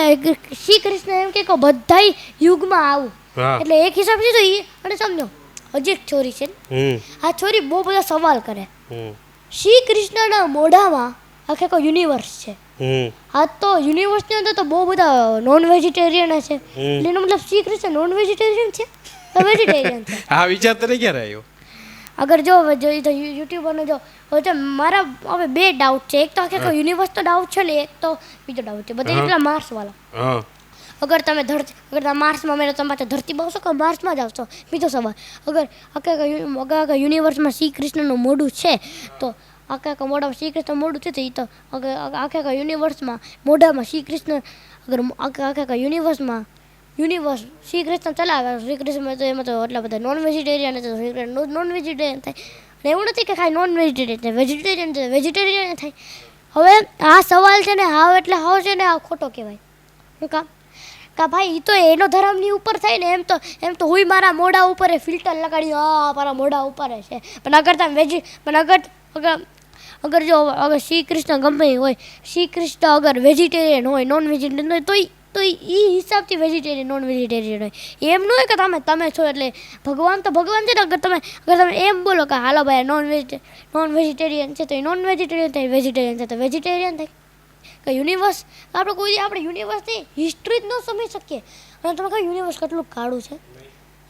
શ્રી કૃષ્ણ એમ કે બધાય યુગમાં આવું, એટલે એક હિસાબથી તો અને સમજો હજી એક છોરી છે, આ છોરી બહુ બધા સવાલ કરે. શ્રી કૃષ્ણના મોઢામાં આખો યુનિવર્સ છે. હા તો યુનિવર્સની અંદર તો બહુ બધા નોન વેજીટેરિયન છે, એટલે એનો મતલબ શ્રી કૃષ્ણ નોન વેજીટેરિયન છે તો વેજીટેરિયન છે. આ વિચાર તને ક્યારે આવ્યો? અગર જો યુટ્યુબરને જો મારા હવે બે ડાઉટ છે. એક તો આખો યુનિવર્સ તો ડાઉટ છે ને, એક તો બીજો ડાઉટ છે બધા એટલા માર્સવાળા. અગર તમે માર્સમાં મેળો તમે પાછા ધરતી બનશો કે માર્સમાં જ આવશો? બીજો સવાલ, અગર આખા યુનિવર્સમાં શ્રી કૃષ્ણનું મોઢું છે તો આખા મોઢામાં શ્રી કૃષ્ણ મોઢું છે તો એ તો આખા યુનિવર્સમાં મોઢામાં શ્રી કૃષ્ણ, અગર આખા યુનિવર્સ શ્રી કૃષ્ણ ચલાવે, શ્રી કૃષ્ણ તો એમાં તો એટલા બધા નોન વેજીટેરિયન છે, શ્રી કૃષ્ણ નોન વેજીટેરિયન થાય. અને એવું નથી કે ખાલી નોન વેજીટેરિયન છે, વેજીટેરિયન છે, વેજીટેરિયન થાય. હવે આ સવાલ છે ને હાવ એટલે હાવ છે ને આ ખોટો કહેવાય. શું કા ભાઈ એ તો એનો ધર્મની ઉપર થાય ને, એમ તો હું મારા મોઢા ઉપર ફિલ્ટર લગાડી મારા મોઢા ઉપર છે. પણ અગર તમે અગર જો અગર શ્રી કૃષ્ણ ગમે હોય, શ્રી કૃષ્ણ અગર વેજીટેરિયન હોય, નોન વેજીટેરિયન હોય તો એ હિસાબથી વેજીટેરિયન નોન વેજીટેરિયન હોય. એમ ન હોય કે તમે છો એટલે ભગવાન તો ભગવાન છે ને. અગર તમે એમ બોલો કે હાલો ભાઈ નોન વેજીટેરિયન છે તો એ નોન વેજીટેરિયન થાય, વેજીટેરિયન છે તો વેજીટેરિયન થાય. કે યુનિવર્સ આપણે યુનિવર્સની હિસ્ટ્રી જ ન સમજી શકીએ. અને તમે કહો યુનિવર્સ કેટલું કાળું છે.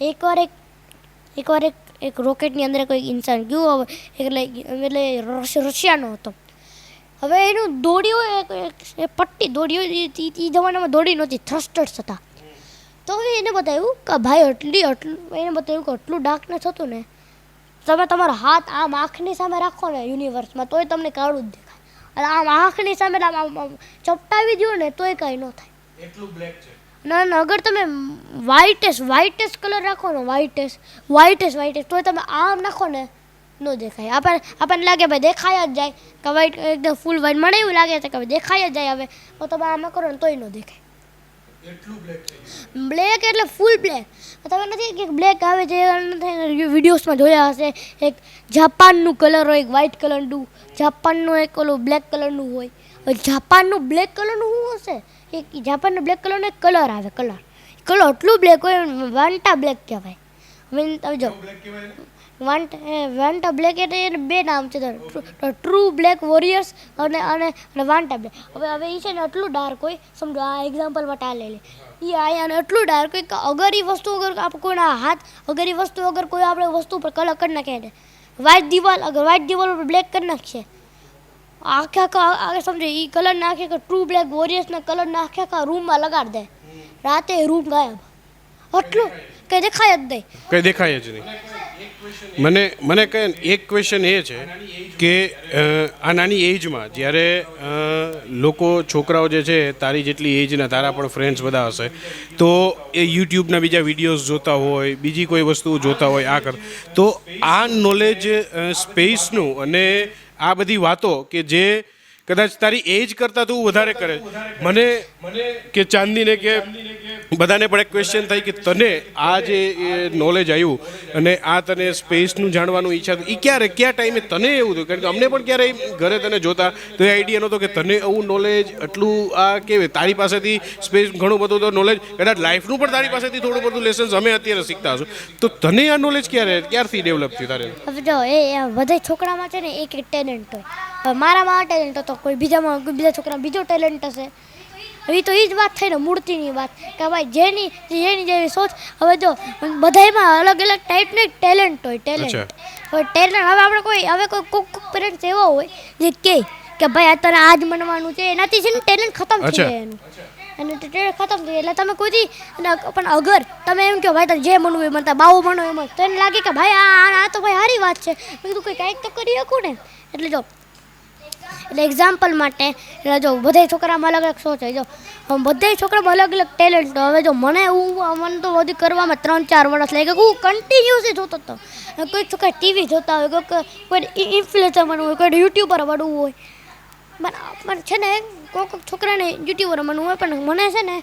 એકવાર એક રોકેટની અંદર કોઈ ઇન્સાન ગયું, એટલે રશિયાનો હતો. હવે એનું દોડી હોય પટ્ટી દોડી હોય, એ જમાનામાં દોડી નહોતી, થ્રસ્ટર્સ હતા. તો હવે એને બતાવ્યું કે ભાઈ એને બતાવ્યું કે આટલું ડાર્કનેસ હતું ને, તમે તમારો હાથ આમ આંખની સામે રાખો ને યુનિવર્સમાં તોય તમને કાળું જ દેખાય, અને આમ આંખની સામે આમ ચપટાવી દો ને તોય કાંઈ ન થાય, એટલું બ્લેક છે. ના અગર તમે વ્હાઇટેસ્ટ કલર રાખો ને, વ્હાઇટેસ્ટ તોય તમે આમ નાખો ને ન દેખાય. આપણને લાગે ભાઈ દેખાય જ જાય કે વ્હાઈટ એકદમ ફૂલ વ્હાઈટ, મને એવું લાગે છે કે દેખાય જ જાય. હવે તો તમે આમ કરો ને તોય ન દેખાય, એટલું બ્લેક એટલે ફૂલ બ્લેક. તમે નથી કે બ્લેક આવે છે વિડીયોઝમાં જોયા હશે, એક જાપાનનું કલર હોય, એક વ્હાઇટ કલરનું, જાપાનનું એક ઓલું બ્લેક કલરનું હોય. જાપાનનું બ્લેક કલરનું શું હશે? એક જાપાનનું બ્લેક કલરનો એક કલર આવે, કલર એટલું બ્લેક હોય, વાંટા બ્લેક કહેવાય. હવે જો વાંટા બ્લેક એટલે એને બે નામ છે, ટ્રુ બ્લેક વોરિયર્સ અને વાંટા બ્લેક. હવે એ છે ને એટલું ડાર્ક હોય, સમજો આ એક્ઝામ્પલ માટે આ લઈ લે, એ આયા એટલું ડાર્ક હોય કે અગર એ વસ્તુ કોઈના હાથ અગર એ વસ્તુ અગર કોઈ આપણે વસ્તુ ઉપર કલર કરી નાખે ને, વ્હાઇટ દિવાલ ઉપર બ્લેક કરી નાખશે, આખે સમજો એ કલર નાખે કે ટ્રુ બ્લેક વોરિયર્સના કલર નાખે રૂમમાં લગાડી દે, રાતે રૂમ ગાયબ. એટલું કંઈ દેખાય જ નહીં. કંઈ દેખાય જ નહીં. મને કહે એક ક્વેશ્ચન એ છે કે આ નાની એજમાં જ્યારે લોકો છોકરાઓ જે છે તારી જેટલી એજના તારા પણ ફ્રેન્ડ્સ બધા હશે તો એ યુટ્યુબના બીજા વિડીયોઝ જોતા હોય બીજી કોઈ વસ્તુ જોતા હોય તો આ નોલેજ સ્પેસનું અને આ બધી વાતો કે જે કદાચ તારી એજ કરતાં તું વધારે કરે મને કે ચાંદીને કે બધાને પણ એક ક્વેશ્ચન થાય કે તને આ જે નોલેજ આવ્યું અને આ તને સ્પેસનું જાણવાનું ઈચ્છા એ કયા ટાઈમે તને એવું થયું કારણ કે અમને પણ ક્યારેય ઘરે તને જોતા તો એ આઈડિયા નહોતો કે તને એવું નોલેજ આટલું આ કેવું તારી પાસેથી સ્પેસ ઘણું બધું તો નોલેજ કદાચ લાઈફનું પણ તારી પાસેથી થોડું બધું લેસન્સ અમે અત્યારે શીખતા હશું તો તને આ નોલેજ ક્યારથી ડેવલપ થયું તારે? હવે જો એ બધા છોકરામાં છે ને એક ટેલેન્ટ હોય. હવે મારામાં આ ટેલેન્ટ હતો, કોઈ બીજા છોકરામાં બીજો ટેલેન્ટ હશે. એ તો એ જ વાત થઈ ને મૂર્તિની વાત કે ભાઈ જેની જેવી સોચ. હવે જો બધામાં અલગ અલગ ટાઈપનો એક ટેલેન્ટ હોય. હવે આપણે કોઈ પેરેન્ટ્સ એવો હોય જે કે ભાઈ આ તને આ જ બનવાનું છે એનાથી છે ને ટેલેન્ટ ખતમ થઈ જાય એનું અને ટેલેન્ટ ખતમ થઈ જાય એટલે તમે કોઈથી પણ અગર તમે એમ કહો ભાઈ તને જે બનવું એ બનતા બાવો બનો એમ તો એને લાગે કે ભાઈ આ તો ભાઈ સારી વાત છે મેં કીધું કોઈ કાંઈક તો કરી શકું ને. એટલે એક્ઝામ્પલ માટે જો બધા છોકરામાં અલગ અલગ સોચ હોય. જો બધા છોકરામાં અલગ અલગ ટેલેન્ટ. હવે જો મને તો બધું કરવામાં 3-4 વર્ષ લાગી ગયા. હું કન્ટિન્યુઅસલી જોતો હતો. કોઈ છોકરા ટીવી જોતા હોય, કોઈ ઇન્ફ્લુએન્સર બનવું હોય, કોઈ યુટ્યુબર બનવું હોય. પણ છે ને કોઈ છોકરાને યુટ્યુબર બનવું હોય પણ મને છે ને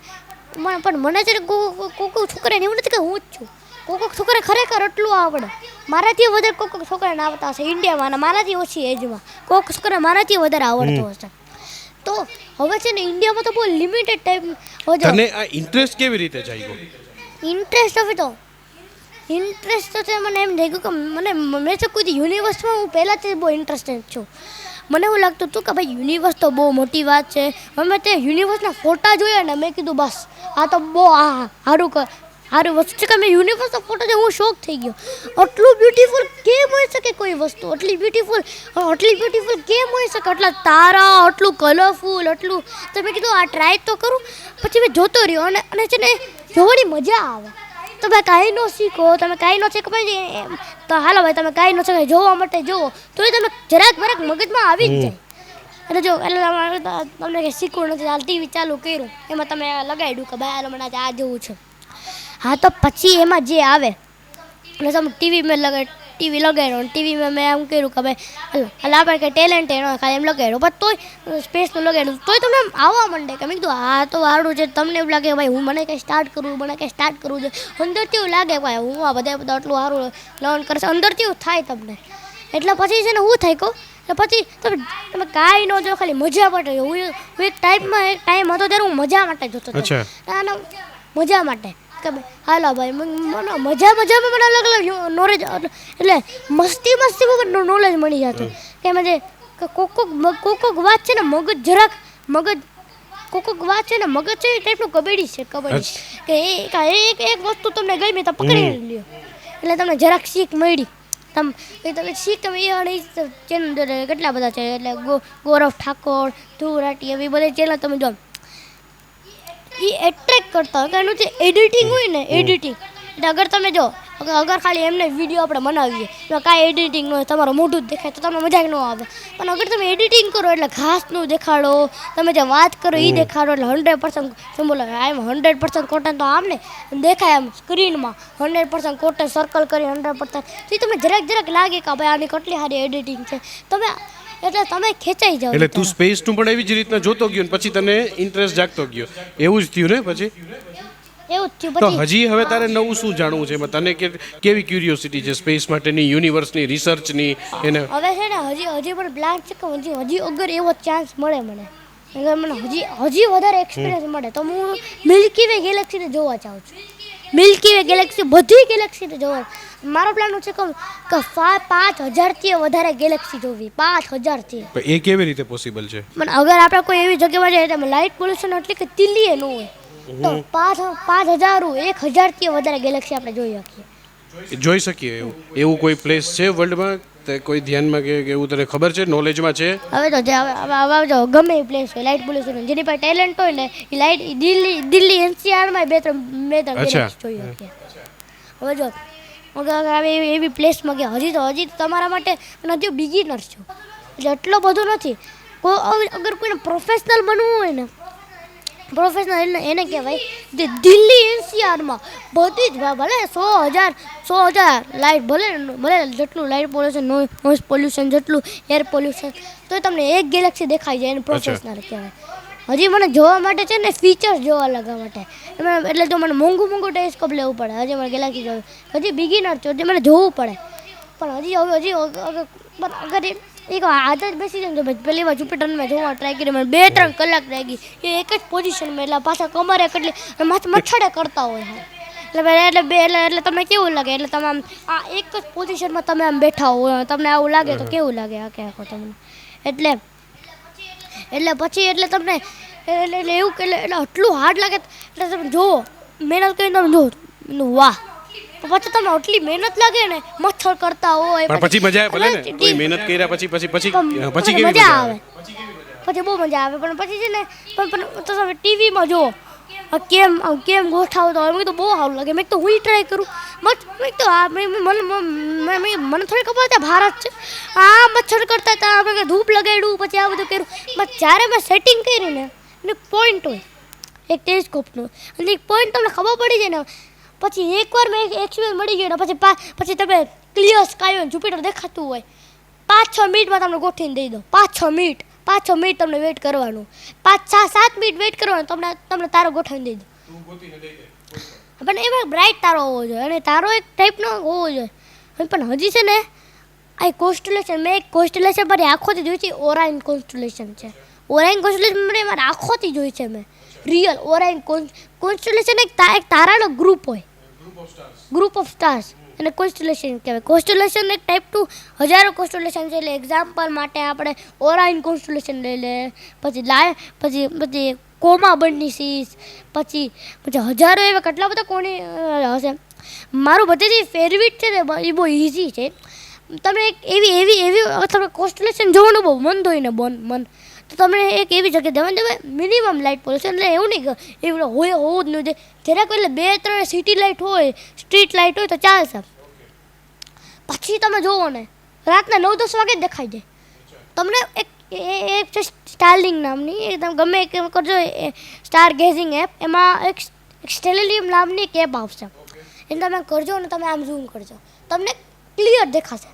કોઈ છોકરાને એવું નથી કે હું જ છું. કોઈક છોકરા ખરેખર એટલું આવડે મારાથી વધારે કોઈક છોકરાને આવતા હશે ઇન્ડિયામાં અને મારાથી ઓછી એજમાં કોઈક છોકરા મારાથી વધારે આવડતો હશે. તો હવે છે ને ઇન્ડિયામાં તો બહુ લિમિટેડ ટાઈપ. તને આ ઇન્ટરેસ્ટ કેવી રીતે જાગ્યો? ઇન્ટરેસ્ટ તો છે મને એમ થઈ ગયું કે મેં તો કોઈ યુનિવર્સમાં હું પહેલાંથી બહુ ઇન્ટરેસ્ટેડ છું. મને એવું લાગતું હતું કે ભાઈ યુનિવર્સ તો બહુ મોટી વાત છે. હવે મેં તે યુનિવર્સના ફોટા જોયા ને મેં કીધું બસ આ તો બહુ સારું વસ્તુ છે કે મેં યુનિવર્સનો ફોટો છે હું શોક થઈ ગયો. આટલું બ્યુટીફુલ કેમ હોઈ શકે કોઈ વસ્તુ? આટલી બ્યુટીફુલ કેમ હોઈ શકે? આટલા તારા, આટલું કલરફુલ, આટલું. તો મેં કીધું આ ટ્રાય તો કરું. પછી મેં જોતો રહ્યો અને છે ને જોવાની મજા આવે. તો ભાઈ કાંઈ ન શીખો, તમે કાંઈ ન શીખો ભાઈ તો હાલો ભાઈ તમે કાંઈ ન શીખો જોવા માટે જોવો તો એ તમે જરાક મગજમાં આવી જ જાય. એટલે જો તમને કંઈ શીખવું નથી હાલ ટીવી ચાલુ કર્યું એમાં તમે લગાડ્યું કે ભાઈ હાલો મને આ જોવું છે. હા તો પછી એમાં જે આવે એટલે તમે ટીવી લગાડ્યો અને ટીવીમાં મેં એમ કર્યું કે ભાઈ હાલ આપણે કંઈ ટેલેન્ટ એનો ખાલી એમ લગાડ્યો પણ તોય સ્પેસનું લગાડ્યું તોય તમને એમ આવવા માંડે કે મેં કીધું આ તો સારું છે. તમને એવું લાગે ભાઈ મને કંઈ સ્ટાર્ટ કરવું છે અંદરથી એવું લાગે ભાઈ હું આ બધા આટલું સારું લર્ન કરશે અંદરથી એવું થાય તમને. એટલે પછી છે ને હું થાય કહું એટલે પછી તમે કાંઈ ન જો ખાલી મજા માટે જો. હું એક ટાઈમ હતો ત્યારે હું મજા માટે જોતો હતો. મજા માટે કે હાલો ભાઈ મજામાં મને અલગ અલગ નોલેજ એટલે મસ્તીમાં નોલેજ મળી જતું કે એમાં જે કોક વાત છે ને કોક વાત છે ને મગજ છે એ ટાઈપનું કબડ્ડી છે કે એક વસ્તુ તમને ગમી તો પકડી લ્યો એટલે તમને જરાક શીખ મળી. તમે શીખ તમે એ ચેનલ કેટલા બધા છે એટલે ગૌરવ ઠાકોર, ધ્રુવ રાઠી એવી બધી ચેનલ તમે જો એ એટ્રેક્ટ કરતા હોય કે એનું જે એડિટિંગ હોય ને એડિટિંગ એટલે અગર તમે જો અગર ખાલી એમને વિડીયો આપણે બનાવીએ તો કાંઈ એડિટિંગ ન હોય તમારું મોઢું જ દેખાય તો તમને મજા ન આવે. પણ અગર તમે એડિટિંગ કરો એટલે ઘાસનું દેખાડો તમે જે વાત કરો એ દેખાડો એટલે 100% બોલો આમ 100% કોટન તો આમ ને દેખાય આમ સ્ક્રીનમાં 100% કોટન સર્કલ કરી 100% તો તમને જરાક લાગે કે ભાઈ આની કેટલી સારી એડિટિંગ છે તમે એટલે તમે ખેંચાઈ જાઓ. એટલે તું સ્પેસનું પણ એવી જ રીતના જોતો ગયો ને પછી તને ઇન્ટરેસ્ટ જાગતો ગયો એવું જ થયું ને પછી? એવું જ થયું. તો હજી હવે તારે નવું શું જાણવું છે એમાં? તને કેવી ક્યુરિયોસિટી છે સ્પેસ માટેની, યુનિવર્સની, રિસર્ચની? એને હવે છે ને હજી પણ બ્લાન્ક છે કે હજી અગર એવો ચાન્સ મળે મને હજી વધારે એક્સપિરિયન્સ મળે તો હું મિલ્કી વે ગેલેક્સીને જોવા ચાહું છું. મિલ્કી વે ગેલેક્સી બધી ગેલેક્સીને જોવા મારો પ્લાન છે કે 5000થી વધારે ગેલેક્સી જોવી. 5000થી. એ કેવી રીતે પોસિબલ છે? પણ અગર આપણે કોઈ એવી જગ્યામાં જઈએ તો લાઇટ પોલ્યુશન એટલે કે તિલ્લીએ ન હોય તો 5000થી વધારે ગેલેક્સી આપણે જોઈ શકીએ. એવું કોઈ પ્લેસ છે વર્લ્ડમાં કોઈ ધ્યાનમાં કે એવું તને ખબર છે, નોલેજમાં છે? હવે તો જો ગમે એ પ્લેસ હોય લાઇટ પોલ્યુશન જેની પાસે ટેલેન્ટ હોય ને એ દિલ્હી NCR માં બે ત્રણ ગેલેક્સી જોઈ શકીએ. હવે જો એવી પ્લેસમાં ગયા હજી તો તમારા માટે અને હજી બિગિનર છો એટલે એટલો બધો નથી. અગર કોઈને પ્રોફેશનલ બનવું હોય ને પ્રોફેશનલ એને કહેવાય જે દિલ્હી એનસીઆરમાં બધી જ ભલે 100,000 લાઇટ ભલે જેટલું લાઇટ પોલ્યુશન નોઇઝ પોલ્યુશન જેટલું એર પોલ્યુશન તો તમને એક ગેલેક્સી દેખાઈ જાય એને પ્રોફેશનલ કહેવાય. હજી મને જોવા માટે છે ને ફીચર્સ જોવા લગવા માટે એટલે જો મને મોંઘું ટેલિસ્કોપ લેવું પડે. હજી મને ગેલેક્સી જોવું હજી બિગિનર છો હજી મને જોવું પડે પણ હજી અગર એક આદત બેસી જાય તો પહેલી વાર જુપિટરમાં જોવા ટ્રાય કરી મને 2-3 કલાક લાગી એ એક જ પોઝિશનમાં એટલે પાછા કમરે કેટલી મચ્છડે કરતા હોય એટલે તમને કેવું લાગે એટલે તમે આમ આ એક જ પોઝિશનમાં તમે આમ બેઠા હો તમને આવું લાગે તો કેવું લાગે આખો તમને એટલે પછી એટલે તમને એટલે એવું કે એટલે આટલું હાર્ડ લાગે એટલે તમે જુઓ મહેનત કરીને તમે જુઓ વાહ પછી તમે આટલી મહેનત લાગે ને મચ્છર કરતા હોય પણ પછી મજા આવે ભલે ને કોઈ મહેનત કર્યા પછી કેવી મજા આવે પછી બહુ મજા આવે પણ પછી છે ને પણ તો તમે ટીવીમાં જુઓ કેમ ગોઠાવતો હોય તો બહુ સારું લાગે મેં તો હું ટ્રાય કરું મેં તો મને થોડી ખબર હતી ભારત છે આ મચ્છર કરતા હતા અમે ધૂપ લગાડ્યું પછી આ બધું કર્યું જ્યારે મેં સેટિંગ કરી ને એક પોઈન્ટ હોય એક ટેલિસ્કોપનો અને એક પોઈન્ટ તમને ખબર પડી જાય ને પછી એકવાર મેં એક્સપિરિયન્સ મળી ગયો ને પછી તમે ક્લિયર સ્કાય જુપિટર દેખાતું હોય 5-6 મિનિટમાં તમને ગોઠવીને દઈ દો 5-6 મિનિટ તમને વેઇટ કરવાનું 5-7 મિનિટ વેઇટ કરવાનું તમને તારો ગોઠવીને દઈ દો પણ એમાં બ્રાઇટ તારો હોવો જોઈએ અને તારો એક ટાઈપનો હોવો જોઈએ પણ હજી છે ને આ કોન્સ્ટલેશન મેં એક કોન્સ્ટલેશન મારી આંખોથી જોઈ છે ઓરાઇન કોન્સ્ટલેશન છે ઓરાઇન કોન્સ્ટલેશન મારી આંખોથી જોઈ છે મેં રિયલ ઓરાઇન કોન્સ્ટલેશન એક તારાનો ગ્રુપ હોય ગ્રુપ ઓફ સ્ટાર્સ અને કોન્સ્ટલેશન કહેવાય. કોન્સ્ટલેશન એક ટાઈપનું હજારો કોન્સ્ટલેશન છે એટલે એક્ઝામ્પલ માટે આપણે ઓરાઇન કોન્સ્ટલેશન લઈ લે પછી કોમા બર્નિસીસ પછી હજારો એવા કેટલા બધા કોની હશે. મારું બધાથી ફેવરિટ છે ને એ બહુ ઇઝી છે. તમને એક એવી તમે કોન્સ્ટલેશન જોવાનું બહુ મન હોય ને મન તો તમને એક એવી જગ્યાએ જવાનું મિનિમમ લાઇટ પોલ્યુશન એટલે એવું નહીં કે એવું હોવું જ નહીં જરાક એટલે 2-3 સિટી લાઇટ હોય સ્ટ્રીટ લાઇટ હોય તો ચાલશે. પછી તમે જુઓ ને રાતના 9-10 વાગે જ દેખાઈ જાય તમને એક છે સ્ટારલિંક નામની એ તમે ગમે એક કરજો સ્ટાર ગેઝિંગ એપ એમાં એક સ્ટેલિયમ નામની એક એપ આવશે એને તમે કરજો ને તમે આમ ઝૂમ કરજો તમને ક્લિયર દેખાશે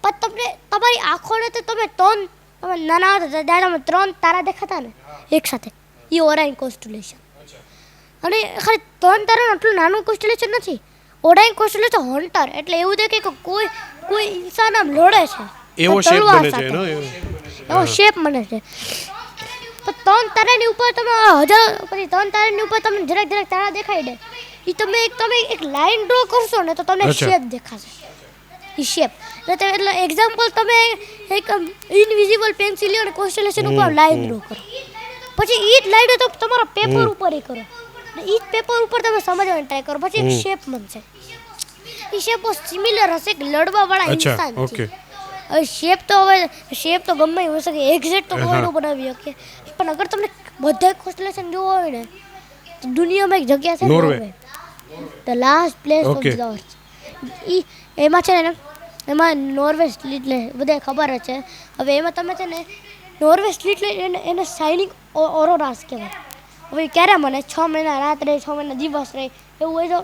પણ તમને તમારી આંખોને તો તમે નાના હતા ત્યારે 3 તારા દેખાતા ને એકસાથે એ ઓરાઇન કોન્સ્ટલેશન અને ખાલી 3 તારાનું આટલું નાનું કોન્સ્ટલેશન નથી ઓરાઇન કોન્સ્ટલેશન હન્ટર એટલે એવું દેખે કે કોઈ ઇન્સાન આમ લડે છે એવો શેપ બને છે એવો શેપ બને છે તો 3 તારાની ઉપર તમે હજારો પછી 3 તારાની ઉપર તમને જરાક તારા દેખાઈ દે એ તમે એક લાઈન ડ્રો કરશો ને તો તમને શેપ દેખાશે એ શેપ એટલે એક્ઝામ્પલ તમે એક ઇનવિઝિબલ પેન્સિલ લ્યો અને કોન્સ્ટલેશન ઉપર લાઈન ડ્રો કરો પછી એ જ લાઈન તો તમારા પેપર ઉપર કરો એ જ પેપર ઉપર તમે સમજવાની ટ્રાય કરો પછી એક શેપ બનશે એ શેપ સિમિલર હશે કે લડવાવાળા ઇન્સાન છે. હવે શેપ તો ગમે હોઈ શકે એક્ઝેક્ટ તો કોઈ ન બનાવી શકે પણ અગર તમને બધા કોન્સ્ટલેશન જોવા હોય ને તો દુનિયામાં એક જગ્યા છે Norway the last place of the earth એમાં છે ને એમાં નોર્વે સ્ટ્રીટ બધા ખબર જ છે. હવે એમાં તમે છે ને નોર્વે સ્ટ્રીટ એને શાઇનિંગ ઓરોરાસ કહેવાય. હવે ક્યારે મને 6 મહિના રાત રહે 6 મહિના દિવસ રહે એવું હોય તો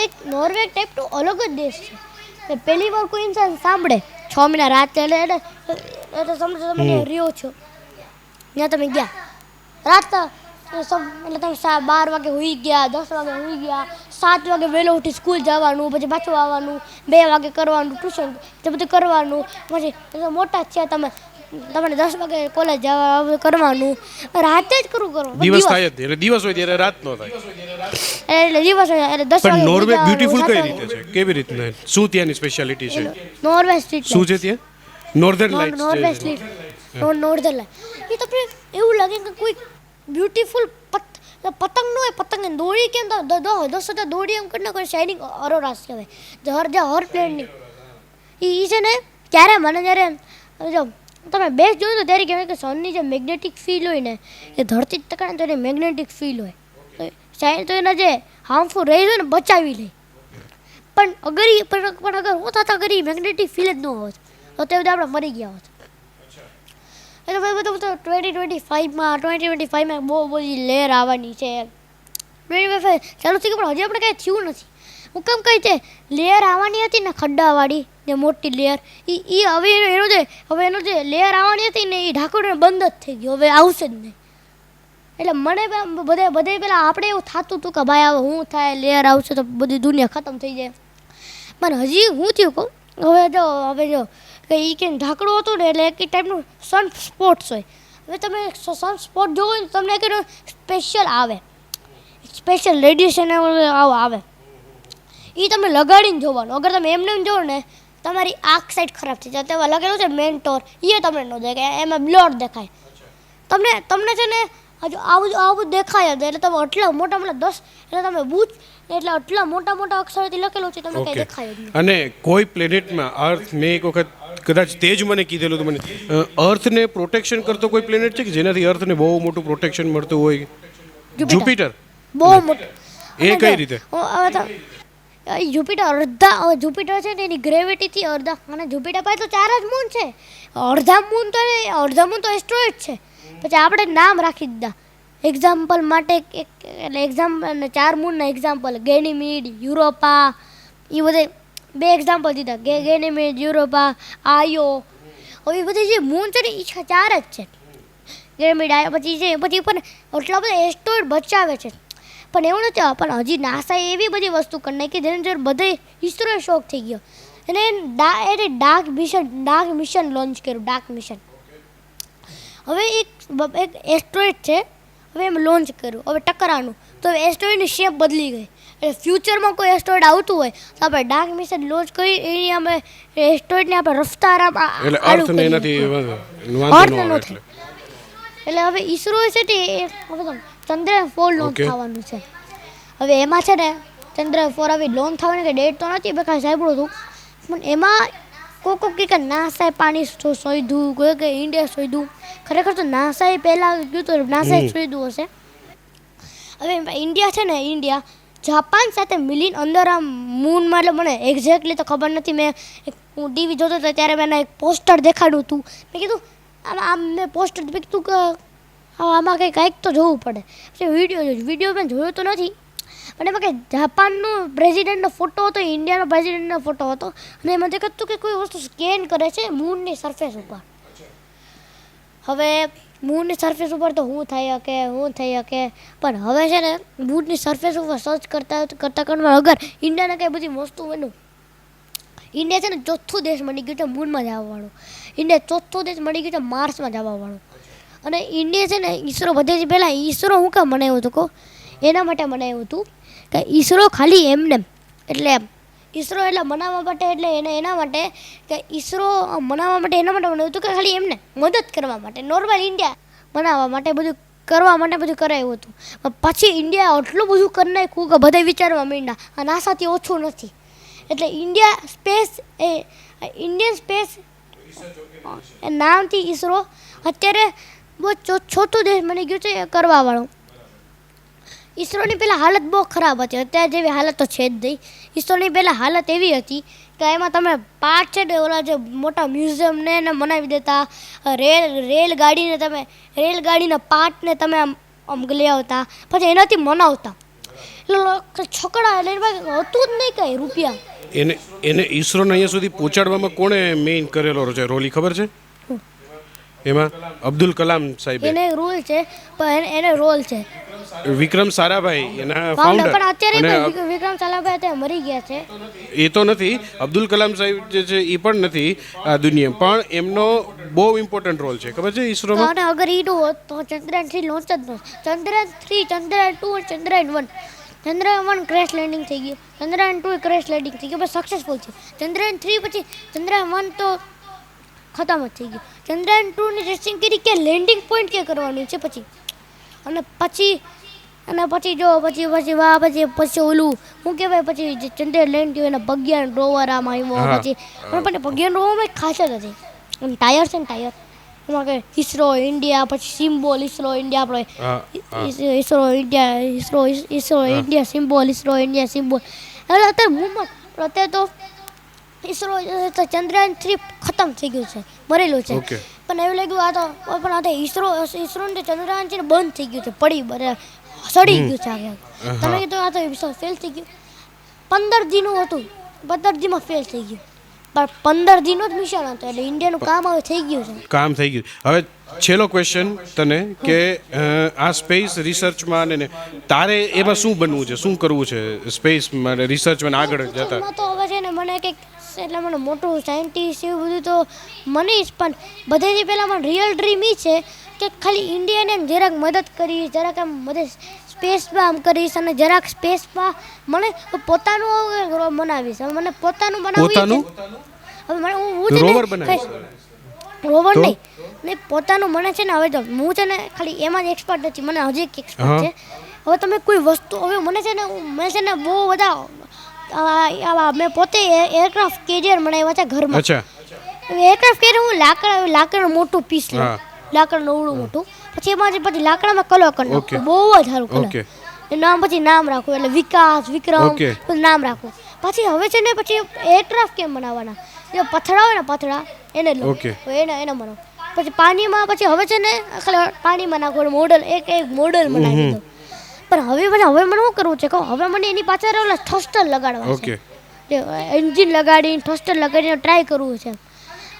એક નોર્વે ટાઈપનું અલગ જ દેશ છે. પહેલી વાર કોઈ ઇન્સાન સાંભળે 6 મહિના રાત એટલે સમજો તમે રહ્યો છો ત્યાં તમે ગયા રાત એટલે તમે 12 વાગે હોઈ ગયા 10 વાગે હોઈ ગયા 7 વાગે વહેલો ઉઠી સ્કૂલ જવાનું પછી પાછું આવવાનું 2 વાગે કરવાનું ટ્યુશન તે બધું કરવાનું પછી મોટા છે તમને 10 વાગે કોલેજ જવા કરવાનું રાતે જ કરવું દિવસ થાય એટલે દિવસ હોય ત્યારે રાત નો થાય એટલે દિવસ હોય એટલે 10 વાગે. પણ નોર્વે બ્યુટીફુલ કઈ રીતે છે કેવી રીતના શું ત્યાંની સ્પેશિયાલિટી છે નોર્વે સ્ટ્રીટ શું છે ત્યાં નોર્ધર્ન લાઇટ્સ નોર્વે સ્ટ્રીટ નોર્ધર્ન લાઇટ એ તમને એવું લાગે કે કોઈ બ્યુટીફુલ પતંગ નો હોય પતંગ દોડી કેમ 10,000 દોડી એમ કરીને કોઈ શાઇનિંગ ઓરોરાસ કહેવાય હર પ્લેનની એ છે ને ક્યારે મને જ્યારે જો તમે બેસ્ટ જોયું તો ત્યારે કહેવાય કે સનની જે મેગ્નેટિક ફીલ હોય ને એ ધરતી ટકાને તો એની મેગ્નેટિક ફીલ હોય તો એના જે હાર્મફુલ રેઝ હોય ને બચાવી લે પણ અગર હું થતા અગર એ મેગ્નેટિક ફીલ જ ન હોત તો તે બધા આપણે મરી ગયા હોત. એટલે બધું 2025માં બહુ બધી લહેર આવવાની છે. 2025 ચાલુ થઈ ગયું પણ હજી આપણે કાંઈ થયું નથી. હું કેમ કહી છે લેયર આવવાની હતી ને ખડ્ડાવાળી જે મોટી લેયર એ હવે એનો જે લેયર આવવાની હતી ને એ ઢાંકણને બંધ જ થઈ ગયો, હવે આવશે જ નહીં. એટલે મને બધે પહેલાં આપણે એવું થતું હતું કે ભાઈ હવે શું થાય, લેયર આવશે તો બધી દુનિયા ખતમ થઈ જાય. પણ હજી હું થયું કહું હવે જો કે એ કે ઢાંકણું હતું ને એટલે એક ટાઈપનું સન સ્પોટ્સ હોય. હવે તમે સન સ્પોટ જોવો ને તમને એક સ્પેશિયલ રેડિયેશન આવે એ તમે લગાડીને જોવાનું. અગર તમે એમને જોવો ને તમારી આંખ સાઈડ ખરાબ થઈ જાય. તેમાં લગેલું છે મેન્ટોર, એ તમને ન દેખાય, એમાં બ્લડ દેખાય. તમને છે ને હજુ આવું દેખાય જ. એટલે તમે આટલા મોટા 10 એટલે તમે બૂચ એટલે આટલા મોટા અક્ષરથી લખેલું છે તમને કંઈ દેખાય જ નહીં. અને કોઈ પ્લેનેટમાં અર્થ, મેં એક વખત કદાચ તે જ મને કીધેલું હતું મને, અર્થને પ્રોટેક્શન કરતો કોઈ પ્લેનેટ છે કે જેનાથી અર્થને બહુ મોટું પ્રોટેક્શન મળતું હોય? જુપિટર. બહુ મોટું. એ કઈ રીતે? જુપિટર છે ને એની ગ્રેવિટીથી અડધા, અને જુપિટર પાસે તો 4 જ મૂન છે. અડધા મૂન તો એસ્ટ્રોઇડ છે. પછી આપણે નામ રાખી દીધા એક્ઝામ્પલ માટે, એટલે એક્ઝામ્પલ 4 મૂનના એક્ઝામ્પલ ગેનીમીડ, યુરોપા, એ બધે 2 એક્ઝામ્પલ દીધા. ગેનીમીડ, યુરોપા, આયો. હવે એ બધી જે મૂન છે ને એ 4 જ છે. ગેનીમીડ, આયો પછી પણ એટલા બધા એસ્ટ્રોઇડ બચાવે છે. પણ એવું નથી, પણ હજી નાસાએ એવી બધી વસ્તુ કરી નાખી જેની જોડે બધે ઇસરોએ શોખ થઈ ગયો. એને ડાર્ક મિશન લોન્ચ કર્યું. ડાર્ક મિશન હવે એક એસ્ટ્રોઇડ છે, હવે એમ લોન્ચ કર્યું. હવે ટકરાનું તો એસ્ટ્રોઇડની શેપ બદલી ગઈ. એટલે ફ્યુચરમાં કોઈ એસ્ટ્રોઇડ આવતું હોય તો આપણે ડાર્ક મિશન લોન્ચ કરી એની અમે એસ્ટ્રોઇડને આપણે રફતાર એટલે હવે ઈસરો છે તે ચંદ્રયાન 4 લોન્ચ થવાનું છે. હવે એમાં છે ને ચંદ્રયાન 4 આવી લોન્ચ થવાની કંઈ ડેટ તો નથી, મેં કાંઈ સાંભળ્યું હતું. પણ એમાં કોઈ કે નાસાએ પાણી શોધ્યું, કોઈ કે ઇન્ડિયા શોધ્યું. ખરેખર તો નાસાએ પહેલાં ગયું તો નાસાએ શોધ્યું હશે. હવે ઇન્ડિયા છે ને, ઇન્ડિયા જાપાન સાથે મિલીને અંદર આ મૂનમાં, એટલે મને એક્ઝેક્ટલી તો ખબર નથી. હું ટીવી જોતો હતો ત્યારે મેં એક પોસ્ટર દેખાડ્યું હતું. મેં કીધું આમ મેં પોસ્ટર કીધું કે આમાં કંઈક તો જોવું પડે. પછી વિડીયો મેં જોયો તો નથી, પણ એમાં કંઈ જાપાનનો પ્રેસિડેન્ટનો ફોટો હતો, ઇન્ડિયાનો પ્રેસિડેન્ટનો ફોટો હતો. અને એમાં દેખાતું કે કોઈ વસ્તુ સ્કેન કરે છે મૂનની સરફેસ ઉપર. હવે મૂનની સરફેસ ઉપર તો શું થઈ શકે. પણ હવે છે ને મૂનની સરફેસ ઉપર સર્ચ કરતાં અગર ઇન્ડિયાને કંઈ બધી વસ્તુ બન્યું. ઇન્ડિયા છે ને 4થું દેશ બની ગયું છે મૂનમાં જવાવાળું. ઇન્ડિયા 4થો દેશ બની ગયું છે માર્સમાં જવાવાળું. અને ઇન્ડિયા છે ને ઈસરો બધેથી પહેલાં ઈસરો હું કામ બનાવ્યું હતું એના માટે બનાવ્યું હતું કે ઈસરો ખાલી એમને એટલે ઈસરો એટલે બનાવવા માટે, એટલે એના માટે કે ઈસરો બનાવવા માટે એના માટે બનાવ્યું હતું કે ખાલી એમને મદદ કરવા માટે, નોર્મલ ઇન્ડિયા બનાવવા માટે બધું કરવા માટે બધું કરાવ્યું હતું. પછી ઇન્ડિયા આટલું બધું કરી નાખ્યું કે બધા વિચારવા માંડ્યા આ નાસાથી ઓછું નથી. એટલે ઇન્ડિયન સ્પેસ નામથી ઈસરો અત્યારે બહુ ચોથો દેશ બની ગયો છે કરવાવાળો. ઈસરોની પહેલાં હાલત બહુ ખરાબ હતી, અત્યારે જેવી હાલત તો છે જ નહીં. ઈસરોની પહેલાં હાલત એવી હતી કે એમાં તમે પાર્ટ છે ને ઓલા જે મોટા મ્યુઝિયમને એને બનાવી દેતા, રેલગાડીના પાર્ટને તમે આમ લઈ આવતા, પછી એનાથી મનાવતા. એટલે છકડા એટલે હતું જ નહીં કાંઈ રૂપિયા. એને ઈસરોને અહીંયા સુધી પહોંચાડવામાં કોણે મેઇન કરેલો છે રોલ, ખબર છે? એમાં અબ્દુલ કલામ સાહેબ એને રોલ છે, પણ એને રોલ છે વિક્રમ સારાભાઈ એના ફાઉન્ડર. પણ અત્યારે વિક્રમ સારાભાઈ અત્યારે મરી ગયા છે. એ તો નથી, અબ્દુલ કલામ સાહેબ જે છે એ પણ નથી આ દુનિયા, પણ એમનો બહુ ઇમ્પોર્ટન્ટ રોલ છે, ખબર છે ઈસરોમાં. અને અગર ઈ હોત તો ચંદ્રયાન 3 લોન્ચ જ નહોત. ચંદ્રયાન 3, ચંદ્રયાન 2 અને ચંદ્રયાન 1. ચંદ્રયાન 1 ક્રેશ લેન્ડિંગ થઈ ગયું, ચંદ્રયાન 2 ક્રેશ લેન્ડિંગ થઈ ગયું, બસ સક્સેસફુલ છે. ચંદ્રયાન 3 પછી ચંદ્રયાન 1 તો ખતમ જ થઈ ગયું. ચંદ્રયાન 2ની ટેસ્ટિંગ કરી કે લેન્ડિંગ પોઈન્ટ કે કરવાનું છે પછી. અને પછી ઓલું શું કહેવાય, પછી જે ચંદ્રયાન લેન્ડ થયું એના પ્રજ્ઞાન રોવર આમાં આવ્યો. પછી પણ પ્રજ્ઞાન રોવરમાં એક ખાસિયત હતી, અને ટાયર છે ને ટાયર એમાં કે ઈસરો ઇન્ડિયા, પછી સિમ્બોલ ઈસરો ઇન્ડિયા, આપણે ISRO India symbol, ISRO India symbol. એટલે અત્યારે મૂવમાં અત્યારે તો ઈસરો તો ચંદ્રયાન-3 ખતમ થઈ ગયું છે, મરેલું છે. ઓકે. પણ એવું લાગ્યું આ તો ઈસરોને ચંદ્રયાન છે ને બંધ થઈ ગયું છે, સડી ગયું છે આગળ. તમે કીધું આ તો ફેલ થઈ ગયું. 15 દીનું હતું, 15 દીમાં ફેલ થઈ ગયું. પણ 15 દીનો જ મિશન હતો એટલે ઇન્ડિયાનું કામ હવે થઈ ગયું છે. કામ થઈ ગયું. હવે છેલ્લો ક્વેશ્ચન તને કે આ સ્પેસ રિસર્ચમાં ને તારે એમાં શું બનવું છે, શું કરવું છે સ્પેસમાં રિસર્ચમાં આગળ જતા? એમાં તો હવે છે ને મને કંઈક એટલે મને મોટું સાયન્ટિસ્ટ એવું બધું તો મને જ, પણ બધાથી પહેલાં મને રિયલ ડ્રીમ એ છે કે ખાલી ઇન્ડિયાને એમ જરાક મદદ કરીશ, જરાક આમ બધે સ્પેસમાં આમ કરીશ અને જરાક સ્પેસમાં મને પોતાનું બનાવીશ. હવે મને પોતાનું બનાવવું છે. હવે મને હું રોવર બનાવીશ? રોવર નહીં, પોતાનું મને છે ને હવે તો હું છે ને ખાલી એમાં જ એક્સપર્ટ નથી, મને હજી એક એક્સપર્ટ છે. હવે તમે કોઈ વસ્તુ હવે મને છે ને બહુ બધા મેં પોતે એરક્રાફ્ટ કેરિયર બનાવ્યા છે ઘરમાં. અચ્છા. એરક્રાફ્ટ કેરિયર હું લાકડાનું મોટું પીસ લઉં, લાકડાનું ઓવડું મોટું, પછી એમાં લાકડામાં કલર કરી નાખું, બહુ જ સારું કલર. પછી નામ રાખું એટલે વિકાસ, વિક્રમ, પછી નામ રાખું. પછી હવે છે ને પછી એરક્રાફ્ટ કેમ બનાવવાના, જે પથરા હોય ને પથરા એને લો, એને બનાવો. પછી પાણીમાં પછી હવે છે ને ખાલી પાણીમાં નાખો મોડલ, એક મોડલ બનાવી દીધો. પણ હવે મને શું કરવું છે કહો, હવે મને એની પાછળ ઓલા થ્રસ્ટર લગાડવા છે, એન્જિન લગાડીને થ્રસ્ટર લગાડીને ટ્રાય કરવું છે.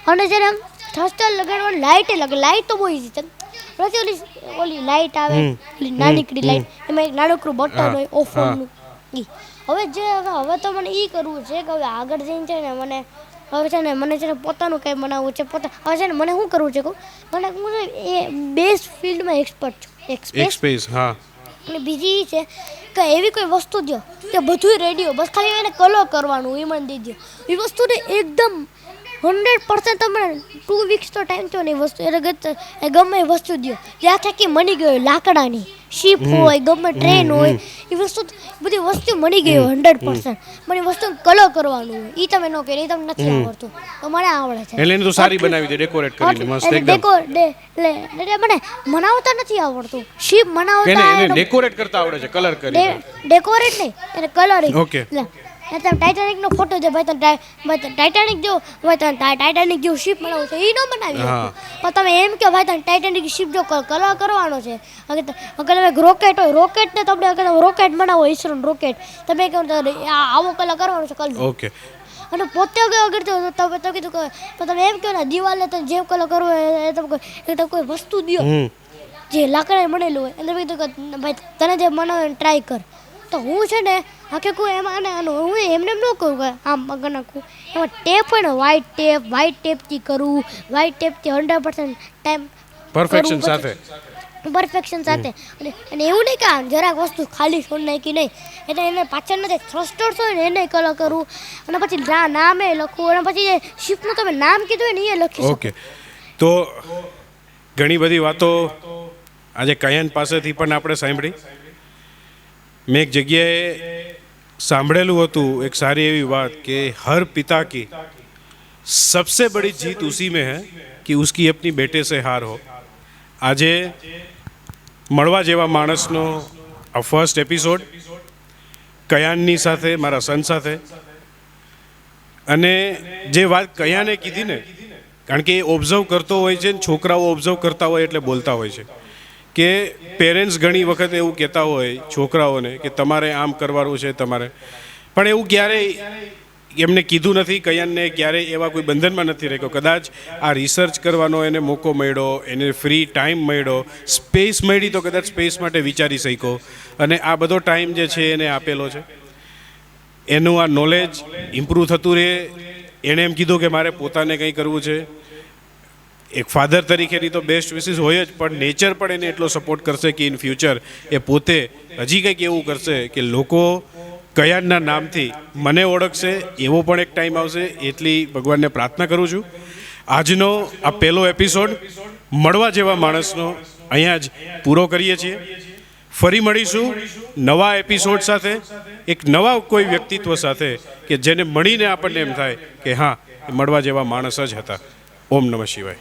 અને છે ને થ્રસ્ટર લગાડવાની લાઇટ તો બહુ ઇઝી છે. પછી ઓલી લાઇટ આવે, ઓલી નાનીકડી લાઇટ, એમાં એક નાનકડું બટન હોય ઓફ ઓનનું. હવે તો મને એ કરવું છે કે હવે આગળ જઈને છે ને મને છે ને પોતાનું કંઈ બનાવવું છે. હવે છે ને મને શું કરવું છે કહું, હું એ બેસ્ટ ફિલ્ડમાં એક્સપર્ટ છું, સ્પેસ. હા. અને બીજી એ છે કે એવી કોઈ વસ્તુ દો કે બધું રેડિયો, બસ ખાલી એને કલર કરવાનું એ મને દઈ દો. એ વસ્તુને એકદમ 100% તમને 2 વીક્સ તો ટાઈમ થયો ને એ વસ્તુ એટલે ગમે એ વસ્તુ દો, જ્યાં થકી મળી ગયો, લાકડાની શિપ હોય, ગમે ટ્રેન હોય, એ વસ્તુ બધી વસ્તુ મળી ગઈ હોય 100%. મને વસ્તુ કલર કરવાનું હોય, એ તમે ન કરી, એ તમને નથી આવડતું, તો મને આવડે છે. એટલે એને તો સારી બનાવી દે, ડેકોરેટ કરીને મસ્ત એકદમ. એટલે મને બનાવતા નથી આવડતું, શિપ બનાવતા એને ડેકોરેટ કરતા આવડે છે, કલર કરી. ડેકોરેટ નહીં, એને કલરિંગ. ઓકે. તમે ટાઇટાનિકનો ફોટો જો ભાઈ, તમે ટાઇટાનિક જો ભાઈ, તમે ટાઇટાનિક જેવું શિપ બનાવો છો એ ન બનાવી શકો. પણ તમે એમ કહો ભાઈ તમે ટાઇટાનિક શિપ જો કલર કરવાનો છે, અગર તમે રોકેટ હોય, રોકેટને તમને અગર રોકેટ બનાવો, ઈસરોનો રોકેટ, તમે કહો આવો કલર કરવાનો છે કલર. ઓકે. અને પોતે અગર તમે કીધું કે તમે એમ કહો ને દિવાલે તમે જેમ કલર કરવો એ તમે કોઈ વસ્તુ દો જે લાકડાએ બનેલું હોય, એટલે કીધું કે ભાઈ તને જે બનાવે ટ્રાય કર. તો હું છે ને આખે કોઈ એમાં હું એમને ન કહું કે આમ કરી નાખું, એમાં ટેપ હોય ને વ્હાઈટ ટેપથી કરું, વ્હાઈટ ટેપથી 100% ટાઈમ પરફેક્શન સાથે અને એવું નહીં કે આમ જરાક વસ્તુ ખાલી છોડ નાખી નહીં, એટલે એને પાછળ નથી થ્રસ્ટર્સ હોય ને એને કલર કરું, અને પછી નામે લખું, અને પછી જે શિપનું તમે નામ કીધું હોય ને એ લખી શકું. ઓકે. તો ઘણી બધી વાતો આજે કયાન પાસેથી પણ આપણે સાંભળી. મેં એક જગ્યાએ સાંભળેલું હતું એક સારી એવી વાત કે હર પિતા की सबसे बड़ी जीत उसी में है कि उसकी अपनी बेटे से हार हो. આજે મળવા જેવા માણસનો આ ફર્સ્ટ એપિસોડ કયાનની સાથે, મારા સન સાથે. અને જે વાત કયાને કીધી ને, કારણ કે એ ઓબ્ઝર્વ કરતો હોય છે ને છોકરાઓ ઓબ્ઝર્વ કરતા હોય એટલે બોલતા હોય છે કે પેરેન્ટ્સ ઘણી વખત એવું કહેતા હોય છોકરાઓને કે તમારે આમ કરવાનું છે તમારે, પણ એવું ક્યારેય એમને કીધું નથી. કયાનને ક્યારેય એવા કોઈ બંધનમાં નથી રાખ્યો. કદાચ આ રિસર્ચ કરવાનો એને મોકો મળ્યો, એને ફ્રી ટાઈમ મળ્યો, સ્પેસ મળી તો કદાચ સ્પેસ માટે વિચારી શક્યો, અને આ બધો ટાઈમ જે છે એને આપેલો છે. એનું આ નોલેજ ઇમ્પ્રૂવ થતું રહે. એણે એમ કીધું કે મારે પોતાને કંઈ કરવું છે. એક ફાધર તરીકેની તો બેસ્ટ વિશિસ હોય જ, પણ નેચર પણ એને એટલો સપોર્ટ કરશે કે ઇન ફ્યુચર એ પોતે હજી કંઈક એવું કરશે કે લોકો કયાનના નામથી મને ઓળખશે, એવો પણ એક ટાઈમ આવશે. એટલી ભગવાનને પ્રાર્થના કરું છું. આજનો આ પહેલો એપિસોડ મળવા જેવા માણસનો અહીંયા જ પૂરો કરીએ છીએ. ફરી મળીશું નવા એપિસોડ સાથે, એક નવા કોઈ વ્યક્તિત્વ સાથે કે જેને મળીને આપણને એમ થાય કે હા, મળવા જેવા માણસ જ હતા. ઓમ નમઃ શિવાય.